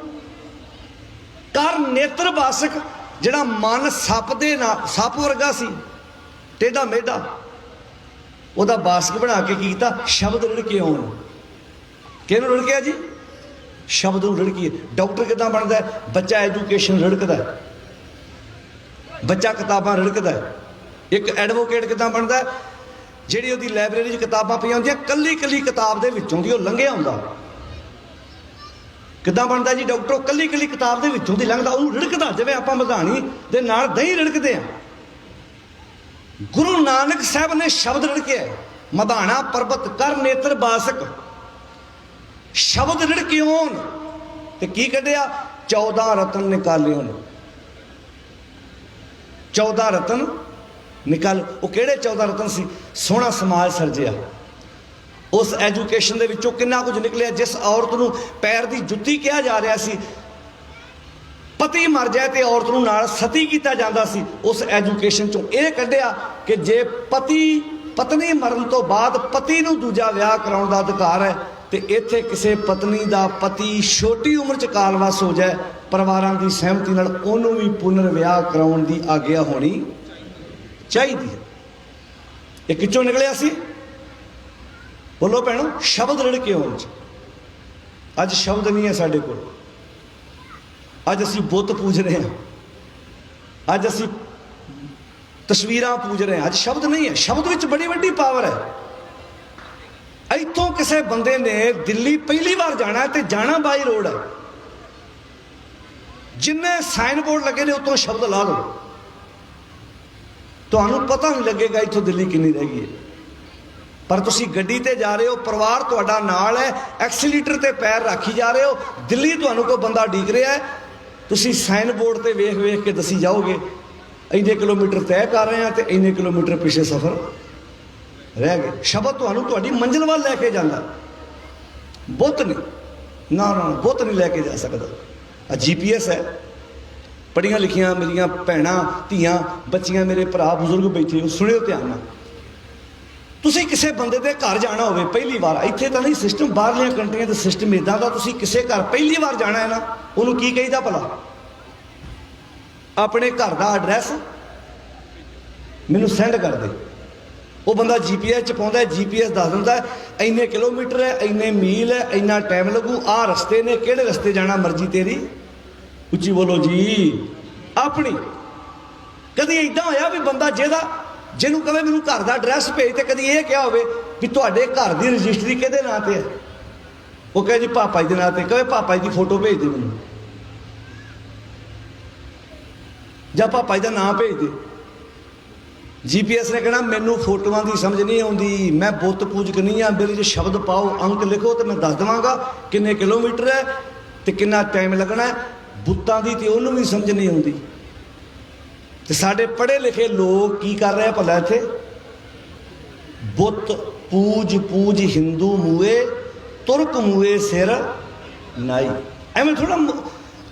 ਕਰ ਨੇਤਰ ਬਾਸਕ, ਜਿਹੜਾ ਮਨ ਸੱਪ ਵਰਗਾ ਸੀ, ਟੇਢਾ ਮੇਢਾ, ਉਹਦਾ ਬਾਸਕ ਬਣਾ ਕੇ ਕੀ ਕੀਤਾ? ਸ਼ਬਦ ਰੜਕੇ ਆਉਣ। ਕਿਹਨੂੰ ਰੜਕਿਆ ਜੀ? ਸ਼ਬਦ ਨੂੰ ਰੜਕੀਏ। ਡਾਕਟਰ ਕਿੱਦਾਂ ਬਣਦਾ? ਬੱਚਾ ਐਜੂਕੇਸ਼ਨ ਰੜਕਦਾ, ਬੱਚਾ ਕਿਤਾਬਾਂ ਰੜਕਦਾ। ਇੱਕ ਐਡਵੋਕੇਟ ਕਿੱਦਾਂ ਬਣਦਾ? ਜਿਹੜੀ ਉਹਦੀ ਲਾਇਬ੍ਰੇਰੀ 'ਚ ਕਿਤਾਬਾਂ ਪਈਆਂ ਹੁੰਦੀਆਂ, ਕੱਲੀ ਕੱਲੀ ਕਿਤਾਬ ਦੇ ਵਿੱਚੋਂ ਦੀ ਉਹ ਲੰਘਿਆ ਹੁੰਦਾ। ਕਿੱਦਾਂ ਬਣਦਾ ਜੀ ਡਾਕਟਰ? ਉਹ ਕੱਲੀ ਕੱਲੀ ਕਿਤਾਬ ਦੇ ਵਿੱਚੋਂ ਦੀ ਲੰਘਦਾ, ਉਹਨੂੰ ਰਿੜਕਦਾ, ਜਿਵੇਂ ਆਪਾਂ ਮਧਾਣੀ ਦੇ ਨਾਲ ਦਹੀਂ ਰਿੜਕਦੇ ਆ। ਗੁਰੂ ਨਾਨਕ ਸਾਹਿਬ ਨੇ ਸ਼ਬਦ ਰਿੜਕਿਆ। ਮਧਾਣਾ ਪਰਬਤ ਕਰ ਨੇਤਰ ਬਾਸਕ, ਸ਼ਬਦ ਰਿੜਕਿਓਨ ਤੇ ਕੀ ਕੱਢਿਆ? 14 ਰਤਨ ਨਿਕਾਲਿਓਨ। 14 ਰਤਨ ਨਿਕਾਲ। ਉਹ ਕਿਹੜੇ 14 ਰਤਨ ਸੀ? ਸੋਹਣਾ ਸਮਾਜ ਸਰਜਿਆ। ਉਸ ਐਜੂਕੇਸ਼ਨ ਦੇ ਵਿੱਚੋਂ ਕਿੰਨਾ ਕੁਝ ਨਿਕਲਿਆ। ਜਿਸ ਔਰਤ ਨੂੰ ਪੈਰ ਦੀ ਜੁੱਤੀ ਕਿਹਾ ਜਾ ਰਿਹਾ ਸੀ, ਪਤੀ ਮਰ ਜਾਏ ਤੇ ਔਰਤ ਨੂੰ ਨਾਲ ਸਤੀ ਕੀਤਾ ਜਾਂਦਾ ਸੀ, ਉਸ ਐਜੂਕੇਸ਼ਨ ਚੋਂ ਇਹ ਕੱਢਿਆ ਕਿ ਜੇ ਪਤਨੀ ਮਰਨ ਤੋਂ ਬਾਅਦ ਪਤੀ ਨੂੰ ਦੂਜਾ ਵਿਆਹ ਕਰਾਉਣ ਦਾ ਅਧਿਕਾਰ ਹੈ ਤੇ ਇੱਥੇ ਕਿਸੇ ਪਤਨੀ ਦਾ ਪਤੀ ਛੋਟੀ ਉਮਰ 'ਚ ਕਾਲਵਾਸ ਹੋ ਜਾਏ ਪਰਿਵਾਰਾਂ ਦੀ ਸਹਿਮਤੀ ਨਾਲ ਉਹਨੂੰ ਵੀ ਪੁਨਰ ਵਿਆਹ ਕਰਾਉਣ ਦੀ ਆਗਿਆ ਹੋਣੀ ਚਾਹੀਦੀ ਹੈ। ਇਹ ਕਿੱਥੋਂ ਨਿਕਲਿਆ ਸੀ? ਬੋਲੋ ਭੈਣੋ, ਸ਼ਬਦ ਰੜਕੇ ਆਉਣ 'ਚ। ਅੱਜ ਸ਼ਬਦ ਨਹੀਂ ਹੈ ਸਾਡੇ ਕੋਲ। ਅੱਜ ਅਸੀਂ ਬੁੱਤ ਪੂਜ ਰਹੇ ਹਾਂ, ਅੱਜ ਅਸੀਂ ਤਸਵੀਰਾਂ ਪੂਜ ਰਹੇ ਹਾਂ, ਅੱਜ ਸ਼ਬਦ ਨਹੀਂ ਹੈ। ਸ਼ਬਦ ਵਿੱਚ ਬੜੀ ਵੱਡੀ ਪਾਵਰ ਹੈ। ਇੱਥੋਂ ਕਿਸੇ ਬੰਦੇ ਨੇ ਦਿੱਲੀ ਪਹਿਲੀ ਵਾਰ ਜਾਣਾ ਹੈ ਤੇ ਜਾਣਾ ਬਾਈ ਰੋਡ ਹੈ, ਜਿੰਨੇ ਸਾਈਨ ਬੋਰਡ ਲੱਗੇ ਨੇ ਉੱਤੋਂ ਸ਼ਬਦ ਲਾ ਦਿਓ, ਤੁਹਾਨੂੰ ਪਤਾ ਨਹੀਂ ਲੱਗੇਗਾ ਇੱਥੋਂ ਦਿੱਲੀ ਕਿੰਨੀ ਰਹਿ ਗਈ ਹੈ। ਪਰ ਤੁਸੀਂ ਗੱਡੀ ਤੇ ਜਾ ਰਹੇ ਹੋ, ਪਰਿਵਾਰ ਤੁਹਾਡਾ ਨਾਲ ਹੈ, ਐਕਸੀਲੇਟਰ ਤੇ ਪੈਰ ਰੱਖੀ ਜਾ ਰਹੇ ਹੋ, ਦਿੱਲੀ ਤੁਹਾਨੂੰ ਕੋਈ ਬੰਦਾ ਡੀਕ ਰਿਹਾ ਹੈ, ਤੁਸੀਂ ਸਾਈਨ ਬੋਰਡ ਤੇ ਵੇਖ ਵੇਖ ਕੇ ਦੱਸੀ ਜਾਓਗੇ ਇੰਨੇ ਕਿਲੋਮੀਟਰ ਤੈਅ ਕਰ ਰਹੇ ਹਾਂ ਤੇ ਇੰਨੇ ਕਿਲੋਮੀਟਰ ਪਿੱਛੇ ਸਫ਼ਰ ਰਹਿ ਗਏ। ਸ਼ਬਦ ਤੁਹਾਨੂੰ ਤੁਹਾਡੀ ਮੰਜ਼ਿਲ ਵੱਲ ਲੈ ਕੇ ਜਾਂਦਾ, ਬੁੱਤ ਨਹੀਂ। ਨਾ ਨਾ, ਬੁੱਤ ਨਹੀਂ ਲੈ ਕੇ ਜਾ ਸਕਦਾ। ਆ GPS ਹੈ। ਪੜ੍ਹੀਆਂ ਲਿਖੀਆਂ ਮੇਰੀਆਂ ਭੈਣਾਂ, ਧੀਆਂ, ਬੱਚੀਆਂ, ਮੇਰੇ ਭਰਾ, ਬਜ਼ੁਰਗ ਬੈਠੇ ਹੋ, ਸੁਣਿਓ ਧਿਆਨ ਨਾਲ। ਤੁਸੀਂ ਕਿਸੇ ਬੰਦੇ ਦੇ ਘਰ ਜਾਣਾ ਹੋਵੇ ਪਹਿਲੀ ਵਾਰ, ਇੱਥੇ ਤਾਂ ਨਹੀਂ ਸਿਸਟਮ, ਬਾਹਰਲੀਆਂ ਕੰਟਰੀਆਂ ਦਾ ਸਿਸਟਮ ਇੱਦਾਂ ਦਾ, ਤੁਸੀਂ ਕਿਸੇ ਘਰ ਪਹਿਲੀ ਵਾਰ ਜਾਣਾ ਹੈ ਨਾ, ਉਹਨੂੰ ਕੀ ਕਹੀਦਾ ਭਲਾ? ਆਪਣੇ ਘਰ ਦਾ ਐਡਰੈਸ ਮੈਨੂੰ ਸੈਂਡ ਕਰ ਦੇ। ਉਹ ਬੰਦਾ GPS 'ਚ ਪਾਉਂਦਾ, GPS ਦੱਸ ਦਿੰਦਾ ਇੰਨੇ ਕਿਲੋਮੀਟਰ ਹੈ, ਇੰਨੇ ਮੀਲ ਹੈ, ਇੰਨਾ ਟਾਈਮ ਲੱਗੂ, ਆਹ ਰਸਤੇ ਨੇ, ਕਿਹੜੇ ਰਸਤੇ ਜਾਣਾ ਮਰਜ਼ੀ ਤੇਰੀ। ਉੱਚੀ ਬੋਲੋ ਜੀ ਆਪਣੀ। ਕਦੀ ਇੱਦਾਂ ਹੋਇਆ ਵੀ ਬੰਦਾ ਜਿਹਨੂੰ ਕਹੇ ਮੈਨੂੰ ਘਰ ਦਾ ਐਡਰੈਸ ਭੇਜ, ਤੇ ਕਦੀ ਇਹ ਕਿਹਾ ਹੋਵੇ ਵੀ ਤੁਹਾਡੇ ਘਰ ਦੀ ਰਜਿਸਟਰੀ ਕਿਹਦੇ ਨਾਂ ਤੇ ਹੈ? ਉਹ ਕਹੇ ਜੀ ਪਾਪਾ ਜੀ ਦੇ ਨਾਂ ਤੇ। ਕਹੇ ਪਾਪਾ ਜੀ ਦੀ ਫੋਟੋ ਭੇਜ ਦੇ ਮੈਨੂੰ, ਜਾਂ ਪਾਪਾ ਜੀ ਦਾ ਨਾਂ ਭੇਜ ਦੇ। GPS ਨੇ ਕਹਿਣਾ ਮੈਨੂੰ ਫੋਟੋਆਂ ਦੀ ਸਮਝ ਨਹੀਂ ਆਉਂਦੀ, ਮੈਂ ਬੁੱਤ ਪੂਜਕ ਨਹੀਂ ਆ, ਮੇਰੇ 'ਚ ਸ਼ਬਦ ਪਾਓ, ਅੰਕ ਲਿਖੋ ਤੇ ਮੈਂ ਦੱਸ ਦੇਵਾਂਗਾ ਕਿੰਨੇ ਕਿਲੋਮੀਟਰ ਹੈ ਤੇ ਕਿੰਨਾ ਟਾਈਮ ਲੱਗਣਾ। ਬੁੱਤਾਂ ਦੀ ਤੇ ਉਹਨੂੰ ਵੀ ਸਮਝ ਨਹੀਂ ਆਉਂਦੀ। ਤੇ ਸਾਡੇ ਪੜ੍ਹੇ ਲਿਖੇ ਲੋਕ ਕੀ ਕਰ ਰਹੇ ਭਲਾ ਇੱਥੇ? ਬੁੱਤ ਪੂਜ ਹਿੰਦੂ ਮੂਏ, ਤੁਰਕ ਮੂਏ ਸਿਰ ਨਾਈ। ਐਵੇਂ ਥੋੜਾ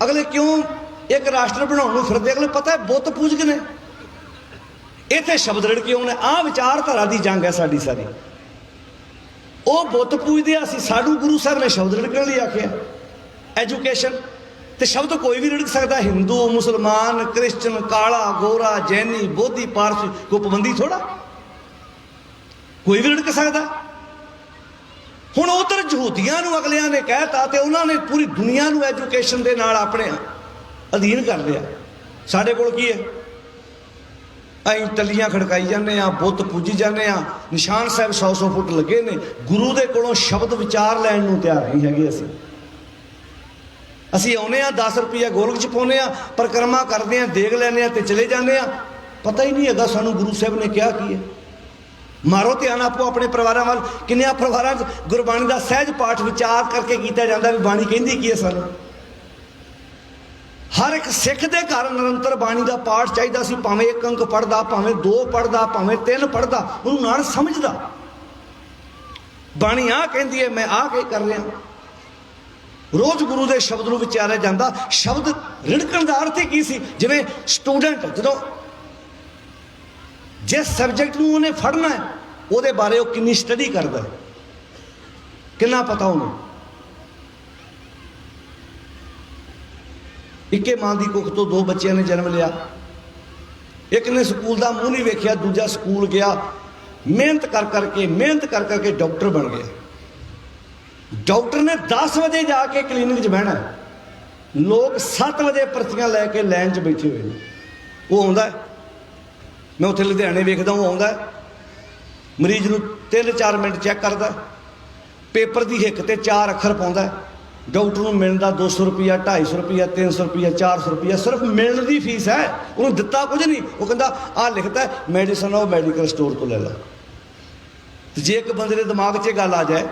ਅਗਲੇ ਕਿਉਂ ਇੱਕ ਰਾਸ਼ਟਰ ਬਣਾਉਣ ਨੂੰ ਫਿਰਦੇ? ਅਗਲੇ ਪਤਾ ਹੈ ਬੁੱਤ ਪੂਜਕ ਨੇ। ਇੱਥੇ ਸ਼ਬਦ ਰੜਕੇ ਆਉਣੇ। ਆਹ ਵਿਚਾਰਧਾਰਾ ਦੀ ਜੰਗ ਹੈ ਸਾਡੀ ਸਾਰੀ। ਉਹ ਬੁੱਤ ਪੂਜਦੇ ਆ, ਅਸੀਂ ਸਾਨੂੰ ਗੁਰੂ ਸਾਹਿਬ ਨੇ ਸ਼ਬਦ ਰੜਕਣ ਲਈ ਆਖਿਆ। ਐਜੂਕੇਸ਼ਨ ਤੇ ਸ਼ਬਦ ਕੋਈ ਵੀ ਰੜਕ ਸਕਦਾ, ਹਿੰਦੂ, ਮੁਸਲਮਾਨ, ਕ੍ਰਿਸਚਨ, ਕਾਲਾ, ਗੋਰਾ, ਜੈਨੀ, ਬੋਧੀ, ਪਾਰਸੀ, ਕੋਈ ਪਾਬੰਦੀ ਥੋੜਾ, ਕੋਈ ਵੀ ਰੜਕ ਸਕਦਾ। ਹੁਣ ਉਧਰ ਯਹੂਦੀਆਂ ਨੂੰ ਅਗਲਿਆਂ ਨੇ ਕਹਿਤਾ ਤੇ ਉਹਨਾਂ ਨੇ ਪੂਰੀ ਦੁਨੀਆ ਨੂੰ ਐਜੂਕੇਸ਼ਨ ਦੇ ਨਾਲ ਆਪਣੇ ਅਧੀਨ ਕਰ ਲਿਆ। ਸਾਡੇ ਕੋਲ ਕੀ ਹੈ? ਅਸੀਂ ਟੱਲੀਆਂ ਖੜਕਾਈ ਜਾਂਦੇ ਹਾਂ, ਬੁੱਤ ਪੂਜੀ ਜਾਂਦੇ ਹਾਂ, ਨਿਸ਼ਾਨ ਸਾਹਿਬ 100-100 ਫੁੱਟ ਲੱਗੇ ਨੇ। ਗੁਰੂ ਦੇ ਕੋਲੋਂ ਸ਼ਬਦ ਵਿਚਾਰ ਲੈਣ ਨੂੰ ਤਿਆਰ ਨਹੀਂ ਹੈਗੇ। ਅਸੀਂ ਆਉਂਦੇ ਹਾਂ, 10 ਰੁਪਈਆ ਗੋਲਕ 'ਚ ਪਾਉਂਦੇ ਹਾਂ, ਪਰਿਕਰਮਾ ਕਰਦੇ ਹਾਂ, ਦੇਖ ਲੈਂਦੇ ਹਾਂ ਤੇ ਚਲੇ ਜਾਂਦੇ ਹਾਂ। ਪਤਾ ਹੀ ਨਹੀਂ ਹੈਗਾ ਸਾਨੂੰ ਗੁਰੂ ਸਾਹਿਬ ਨੇ ਕਿਹਾ ਕੀ ਹੈ। ਮਾਰੋ ਧਿਆਨ ਆਪੋ ਆਪਣੇ ਪਰਿਵਾਰਾਂ ਵੱਲ। ਕਿੰਨਿਆਂ ਪਰਿਵਾਰਾਂ 'ਚ ਗੁਰਬਾਣੀ ਦਾ ਸਹਿਜ ਪਾਠ ਵਿਚਾਰ ਕਰਕੇ ਕੀਤਾ ਜਾਂਦਾ ਵੀ ਬਾਣੀ ਕਹਿੰਦੀ ਕੀ ਹੈ ਸਾਨੂੰ। ਹਰ ਇੱਕ ਸਿੱਖ ਦੇ ਘਰ ਨਿਰੰਤਰ ਬਾਣੀ ਦਾ ਪਾਠ ਚਾਹੀਦਾ ਸੀ, ਭਾਵੇਂ 1 ਅੰਕ ਪੜ੍ਹਦਾ, ਭਾਵੇਂ 2 ਪੜ੍ਹਦਾ, ਭਾਵੇਂ 3 ਪੜ੍ਹਦਾ, ਉਹਨੂੰ ਨਾਲ ਸਮਝਦਾ। ਬਾਣੀ ਆਹ ਕਹਿੰਦੀ ਹੈ, ਮੈਂ ਆਹ ਕਰ ਰਿਹਾ। ਰੋਜ਼ ਗੁਰੂ ਦੇ ਸ਼ਬਦ ਨੂੰ ਵਿਚਾਰਿਆ ਜਾਂਦਾ। ਸ਼ਬਦ ਰਿੜਕਣ ਦਾ ਅਰਥ ਕੀ ਸੀ? ਜਿਵੇਂ ਸਟੂਡੈਂਟ ਜਦੋਂ ਜਿਸ ਸਬਜੈਕਟ ਨੂੰ ਉਹਨੇ ਫੜਨਾ ਹੈ ਉਹਦੇ ਬਾਰੇ ਉਹ ਕਿੰਨੀ ਸਟੱਡੀ ਕਰਦਾ ਹੈ, ਕਿੰਨਾ ਪਤਾ ਉਹਨੂੰ। ਇੱਕੇ ਮਾਂ ਦੀ ਕੁੱਖ ਤੋਂ 2 ਬੱਚਿਆਂ ਨੇ ਜਨਮ ਲਿਆ। ਇੱਕ ਨੇ ਸਕੂਲ ਦਾ ਮੂੰਹ ਨਹੀਂ ਵੇਖਿਆ, ਦੂਜਾ ਸਕੂਲ ਗਿਆ, ਮਿਹਨਤ ਕਰ ਕਰਕੇ ਡਾਕਟਰ ਬਣ ਗਿਆ। ਡਾਕਟਰ ਨੇ 10 ਵਜੇ ਜਾ ਕੇ ਕਲੀਨਿਕ 'ਚ ਬਹਿਣਾ, ਲੋਕ 7 ਵਜੇ ਪਰਚੀਆਂ ਲੈ ਕੇ ਲਾਈਨ 'ਚ ਬੈਠੇ ਹੋਏ ਨੇ। ਉਹ ਆਉਂਦਾ, ਮੈਂ ਉੱਥੇ ਲੁਧਿਆਣੇ ਵੇਖਦਾ, ਉਹ ਆਉਂਦਾ, ਮਰੀਜ਼ ਨੂੰ 3-4 ਮਿੰਟ ਚੈੱਕ ਕਰਦਾ, ਪੇਪਰ ਦੀ ਹਿੱਕ ਤੇ 4 ਅੱਖਰ ਪਾਉਂਦਾ। ਡਾਕਟਰ ਨੂੰ ਮਿਲਦਾ 200 ਰੁਪਈਆ, 250 ਰੁਪਈਆ, 300 ਰੁਪਈਆ, 400 ਰੁਪਈਆ, ਸਿਰਫ ਮਿਲਣ ਦੀ ਫੀਸ ਹੈ। ਉਹਨੂੰ ਦਿੱਤਾ ਕੁਝ ਨਹੀਂ। ਉਹ ਕਹਿੰਦਾ ਆਹ ਲਿਖਦਾ ਮੈਡੀਸਨ, ਉਹ ਮੈਡੀਕਲ ਸਟੋਰ ਤੋਂ ਲੈ ਲਾ। ਤੇ ਜੇ ਇੱਕ ਬੰਦੇ ਦੇ ਦਿਮਾਗ 'ਚ ਗੱਲ ਆ ਜਾਏ,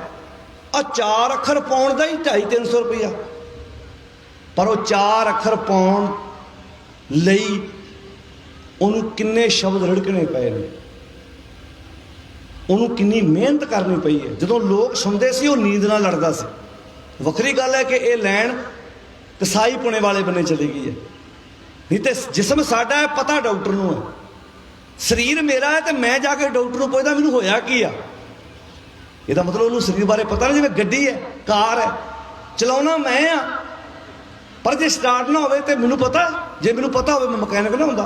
ਆ 4 ਅੱਖਰ ਪਾਉਣ ਦਾ ਹੀ 250-300 ਰੁਪਈਆ, ਪਰ ਉਹ 4 ਅੱਖਰ ਪਾਉਣ ਲਈ ਉਹਨੂੰ ਕਿੰਨੇ ਸ਼ਬਦ ਰੜਕਣੇ ਪਏ ਨੇ, ਉਹਨੂੰ ਕਿੰਨੀ ਮਿਹਨਤ ਕਰਨੀ ਪਈ ਹੈ। ਜਦੋਂ ਲੋਕ ਸੁਣਦੇ ਸੀ ਉਹ ਨੀਂਦ ਨਾਲ ਲੜਦਾ ਸੀ। ਵੱਖਰੀ ਗੱਲ ਹੈ ਕਿ ਇਹ ਲੈਣ ਕਸਾਈ ਪੁਣੇ ਵਾਲੇ ਬੰਨੇ ਚਲੀ ਗਈ ਹੈ। ਨਹੀਂ ਤੇ ਜਿਸਮ ਸਾਡਾ ਹੈ, ਪਤਾ ਡਾਕਟਰ ਨੂੰ ਹੈ। ਸਰੀਰ ਮੇਰਾ ਹੈ ਤੇ ਮੈਂ ਜਾ ਕੇ ਡਾਕਟਰ ਨੂੰ ਪੁੱਛਦਾ ਮੈਨੂੰ ਹੋਇਆ ਕੀ ਆ। ਇਹਦਾ ਮਤਲਬ ਉਹਨੂੰ ਸਰੀਰ ਬਾਰੇ ਪਤਾ ਨਹੀਂ। ਜਿਵੇਂ ਗੱਡੀ ਹੈ, ਕਾਰ ਹੈ, ਚਲਾਉਣਾ ਮੈਂ ਆ, पर जे स्टार्ट ना होवे तो मैनू पता, जे मैनू पता होवे मैं मकैनिक ना हुंदा।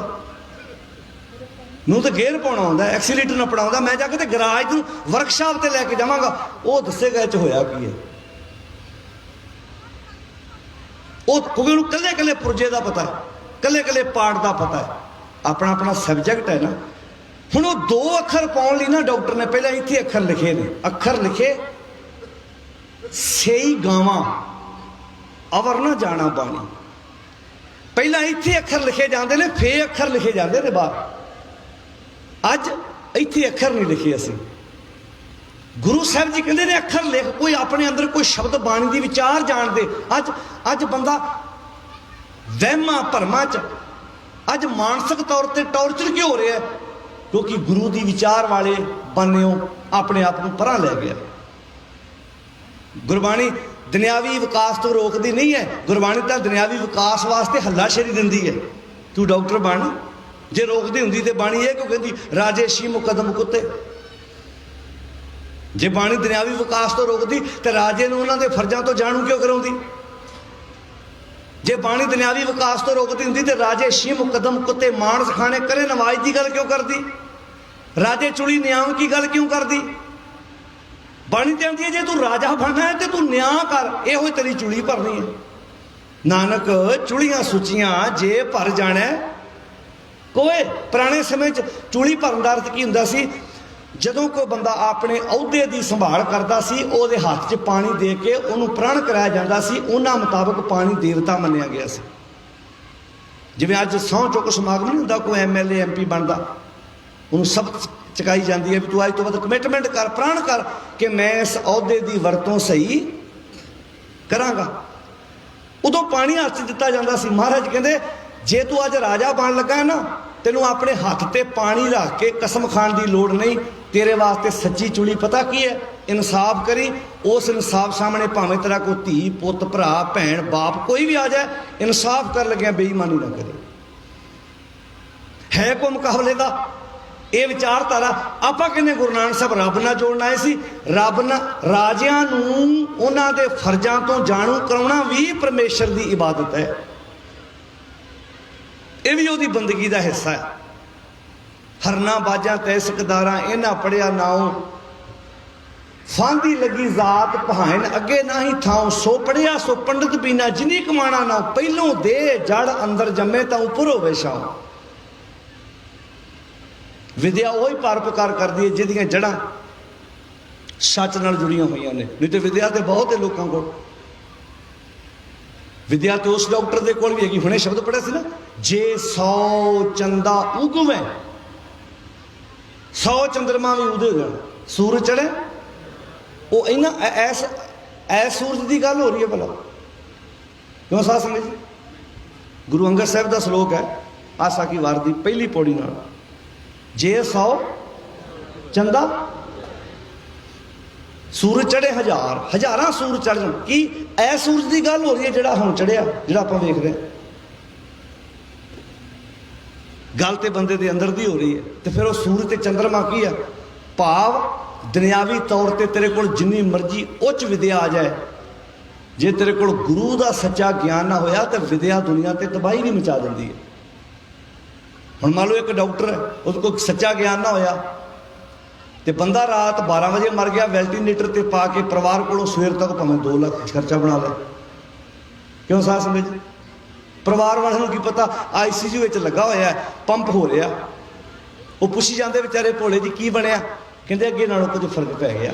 मैनू तो गेयर पाउणा आउंदा, एक्सीलेटर नप्पणा आउंदा, मैं जाके ते गराज नूं वर्कशाप ते लैके जावांगा, वो दस्सेगा इह च होया की है। वो क्योंकि उन्होंने कल्ले कल्ले पुरजे का पता है, कल्ले कल्ले पार्ट का पता है, अपना अपना सबजैक्ट है ना। हुण वो 2 अखर पाउण लई ना डॉक्टर ने पहले इत्थे अखर लिखे ने, अखर लिखे सही गावां अवर ना जाना बाणी, पहला इत्थे अखर लिखे जाते हैं, फे अखर लिखे जाते हैं बाहर। अज इत्थे अखर नहीं लिखे असीं। गुरु साहब जी कहते हैं अखर लिख, कोई अपने अंदर कोई शब्द बाणी की विचार जान दे। अज अज बंदा वहमां भरमां च, अज मानसिक तौर पर टॉर्चर क्यों हो रहा है? क्योंकि गुरु की विचार वाले बन्ने अपने आप को परां लै गया। गुरबाणी दुनियावी विकास तो रोकती नहीं है, गुरबाणी तो दुनियावी विकास वास्ते हल्लाशेरी दिंदी है। तू डॉक्टर बन, जे रोकती हुंदी तो बाणी ये क्यों कहती राजे शी मुकदम कुत्ते। जे बाणी दुनियावी विकास तो रोकती तो राजे नूं उन्हां दे फर्जां तो जाणू क्यों कराउंदी? जे बाणी दुनियावी विकास तो रोकती हुंदी तो राजे शी मुकदम कुत्ते मानस खाने करे नवाज की गल क्यों करती? राजे चुड़ी न्याम की गल क्यों करती? बाणी ते आंदी है जे तू राजा बनना है तो तू न्याय कर, इहो तेरी चुड़ी भरनी है। नानक चुड़ियां सुचियां जे भर जाना कोई। पुराने समय चुड़ी भरन दा अर्थ की हुंदा सी? जदों कोई बंदा अपने अहुदे की संभाल करता सी, उहदे हाथ 'च पानी दे के उहनूं प्रण कराया जाता सी, उन्हां मुताबक पानी देवता मन्निया गया सी। जिवें अज सौं चुक समागम नहीं हुंदा, कोई MLA MP बनता, उन्होंने सब चुकाई जाती है भी तू अज तो बाद कमिटमेंट कर, प्रण कर कि मैं इस अहुदे की वरतों सही करांगा। उदों पानी हाथ 'च दिता जाता सी। महाराज कहते जे तू अज राजा बन लगा ना, तेनों अपने हाथ ते पानी रख के कसम खाण की लोड़ नहीं। तेरे वास्ते सच्ची चुड़ी पता की है? इंसाफ करी, उस इंसाफ सामने भावें तेरा कोई धी पुत भरा भैन बाप कोई भी आ जाए, इंसाफ कर लग्या बेईमानी ना करी। है कोई मुकाबले का ये विचारधारा? आपां कहने गुरु नानक साहब रब नाल जोड़ना आए सी। रब ना राजियां नूं उन्हां दे फर्जां तो जाणू कराउणा भी परमेश्वर की इबादत है, यह भी उहदी बंदगी का हिस्सा है। हरना बाजा तै सकदारा इन्हां पढ़िया नाओ, फांदी लगी जात पहाइन अगे ना ही थाओ, सो पढ़िया सो पंडित बीना जिनी कमाना ना, पहलों दे जड़ अंदर जमे तो उपर होवे छाओ। विद्या वही परोपकार करती है जिहदियां जड़ां सच नाल जुड़ियां हुई ने। नहीं तो विद्या तो बहुत है लोगों को, विद्या तो उस डॉक्टर के कोल भी हैगी। हुणे शब्द पढ़िया सी ना, जे 100 चंदा उगवे 100 चंद्रमा भी उदे हो जाए, सूरज चढ़े वो इन्ना ऐस सूरज की गल हो रही है भला क्यों? साध संगत जी, गुरु अंगद साहब का श्लोक है आसा की वार की पहली पौड़ी नाल, जे 100 चंदा सूरज चढ़े हज़ारां सूरज चढ़ जाण की ऐ सूरज की गल हो रही है जिहड़ा हुण चढ़िया, जिहड़ा आपां वेख रहे हैं। गल तो बंदे दे अंदर दी हो रही है, तो फिर वो सूरज ते चंद्रमा की है? भाव दुनियावी तौर पर तेरे को जिन्नी मर्जी उच्च विद्या आ जाए, जे तेरे को गुरु का सच्चा ज्ञान ना होया तो विद्या दुनिया ते तबाही भी मचा देती है। हुण मान लो एक डॉक्टर है, उसको सच्चा ज्ञान ना होया तो बंदा रात 12 बजे मर गया, वेंटीलेटर ते पा के परिवार को सवेर तक भावें 2 लाख खर्चा बना ले। क्यों साथ समझ? परिवार वालों की पता ICU में लगा होया, पंप हो रहा, वो पुछी जाते बेचारे भोले जी की बनया, कहते अगे नालों कुछ फर्क पै गया।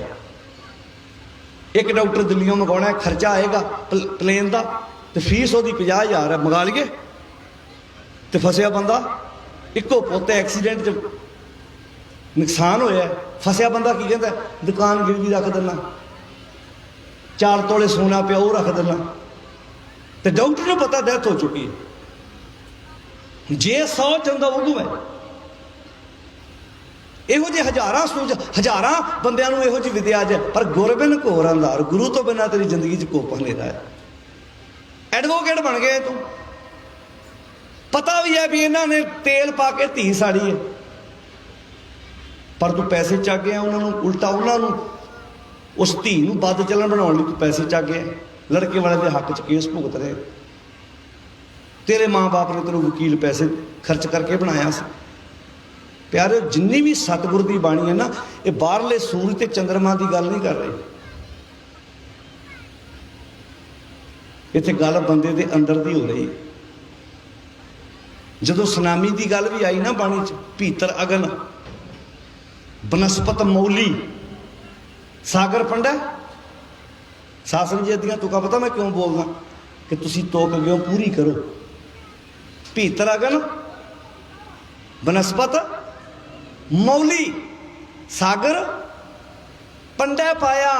एक डॉक्टर दिल्लियों मंगाना है, खर्चा आएगा प्लेन का तो फीस वो 50,000 है, मंगा लिए तो फसिया बंदा, इको पोते एक्सीडेंट नुकसान होया, फसिया बंदा की कहता दुकान गिरवी रख देना, 4 तोले सोना पिया वो रख देना, तो डॉक्टर को पता डेथ हो चुकी है। जे 100 चंदा उगू है, इहो जे हज़ारां बंदियां नूं इहो जी विद्या जाए, पर गुरबिन घोर अंधार, गुरु तो बिना तेरी जिंदगी च कोप हनेरा है। एडवोकेट बन गए तू, पता भी है भी इन्होंने तेल पा के धी साड़ी है, पर तू पैसे चक गया उन्होंने, उल्टा उन्होंने उस धी नूं बद चलन बनाने लई तू पैसे चक गया, लड़के वाले के हक च केस भुगत रहे। तेरे माँ बाप ने तेनों वकील पैसे खर्च करके बनाया सी। प्यारे जिन्नी भी सतगुर की बाणी है ना, ये बाहरले सूरज ते चंद्रमा की गल नहीं कर रही, इत्थे गल बंदे दे अंदर दी हो रही। जदों सुनामी की गल भी आई ना बाणी च, भीतर अगन, बनस्पत मौली, सागर पंडा, शासन जी दियां तुका पता मैं क्यों बोलदा कि तुसी तोक गयो पूरी करो। भीतर अगन, बनस्पत मौली, सागर पंडे पाया,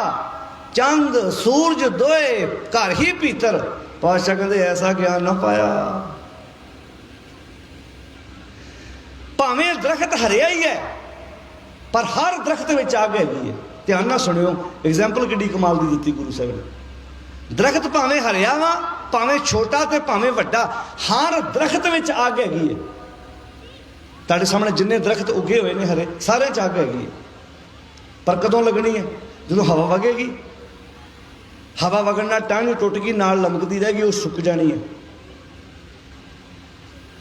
चंद सूरज दोए घर ही भीतर। पातशाह कहते ऐसा ज्ञान ना पाया। भावें दरख्त हरिया ही है पर हर दरख्त में आग हैगी है। ध्यान ना सुनियो, एग्जाम्पल किड्डी कमाल दी दित्ती गुरु साहब ने। दरख्त भावें हरिया वा, भावें छोटा ते भावें वड्डा, हर दरख्त में आग हैगी है। तुहाडे सामने जिन्ने दरख्त उगे हुए ने हरे, सारे च आग हैगी है। पर कदों लगनी है? जदों हवा वगेगी। हवा वगण नाल टाहनी टुट गई, नाल लमकदी रह गई, वो सुक जानी है।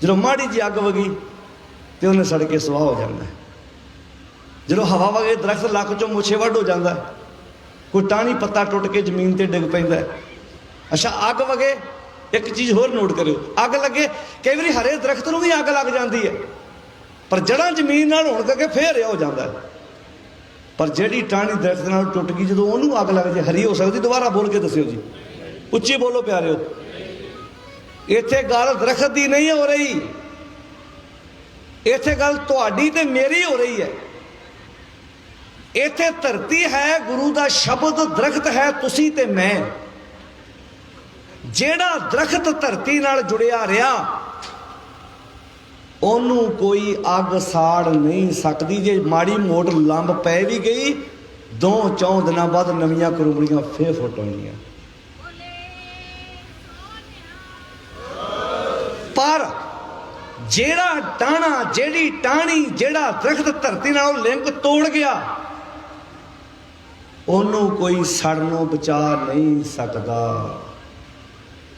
जदों माड़ी जी अग वगी तो उन्हें सड़ के सुआह हो जाना है। जो हवा वगे दरख्त लक चो मुछे वड हो जाता है, कोई टाहनी पत्ता टुट के जमीन पर डिग पैंदा है। अच्छा अग वगे, एक चीज़ होर नोट करो, अग लगे कई बार हरे दरख्त नूं भी अग लग जाती है पर जड़ां जमीन नाल होण करके फिर रिहा हो जाता है। पर जिहड़ी टाहनी दरख्त नाल टुट गई, जो उन्होंने अग लग जाए हरी हो सकती। दोबारा बोल के दस्सिओ जी, उच्ची बोलो प्यारिओ। इत्थे गल दरख्त की नहीं हो रही, इत्थे गल तुहाडी ते मेरी हो रही है। इत्थे धरती है, गुरु का शब्द दरख्त है, तुसी ते मैं। जेड़ा दरख्त धरती नाल जुड़िया रहा, ओनू कोई अग साड़ नहीं सकती। जे माड़ी मोट लंब पै भी गई, 2-4 दिनों बाद नवीं कुरुमड़ियां फिर फुट आउंदियां। पर जेड़ा टाणा, जेड़ी टाणी, जेड़ा दरख्त धरती नाल लिंक तोड़ गया, ओनू कोई सड़नों बचा नहीं सकता।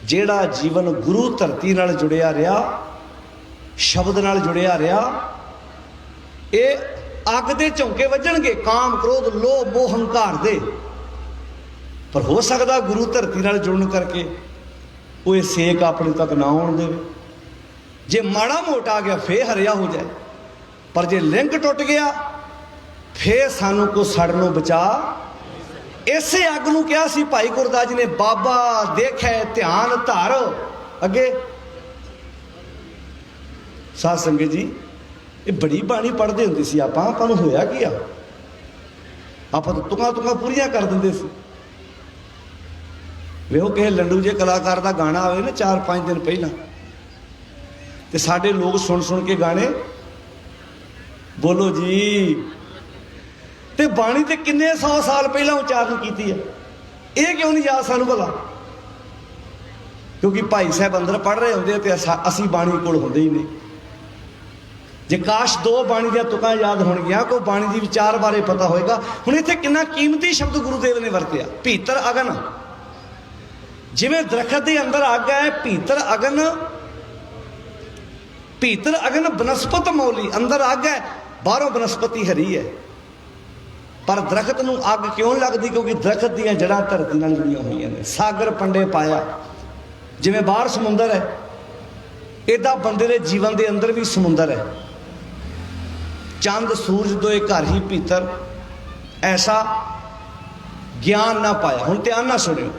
जेड़ा जीवन गुरु धरती नाल जुड़िया रहा, शब्द नाल जुड़िया रहा, ये अग दे झोंके वजणगे, काम क्रोध लोभ मोह हंकार दे। पर हो सकता गुरु धरती नाल जुड़न करके वो सेक अपने तक ना आउण देवे। जे माड़ा मोटा आ गया फिर हरिया हो जाए, पर जे लिंक टुट गया फिर सानू को सड़नों बचा। इसे अग नूं कहा सी भाई गुरदास जी ने, बाबा देखे ध्यान धर। अगे साध संगत जी, ये बड़ी बाणी पढ़ते होंगे सी आपां नूं होया की आ, आपां तो तुंगा पूरियां कर देंदे सी। वेखो किसी लंडू जे कलाकार का गाना आवे ना 4-5 दिन पहला, तो साडे लोग सुन के गाने बोलो जी, ते बाणी ते किन्ने 100 साल पहला उच्चारण की है। ये क्यों नहीं याद सानू भला? क्योंकि भाई साहब अंदर पढ़ रहे होंगे तो असी बाणी कोल होंदे ही नहीं। जे काश 2 बाणी दियां तुकां याद होणगियां, कोई बाणी दी विचार बारे पता होएगा। हुण इत्थे कितना कीमती शब्द गुरुदेव ने वरतिया, भीतर अगन। जिवें दरखत के अंदर अग है, भीतर अगन, भीतर अगन बनस्पत मौली, अंदर अग है, बाहरों बनस्पति हरी है। पर दरख्त नूं अग क्यों लगती? क्योंकि दरख्त दीयां जड़ां धरती नाल जुड़ियां होईयां ने। सागर पंडे पाया, जिवें बाहर समुंदर है, इदा बंदे दे जीवन के अंदर भी समुंदर है। चंद सूरज दोए घर ही भीतर, ऐसा ज्ञान ना पाया। हुण ध्यान ना सुनियो,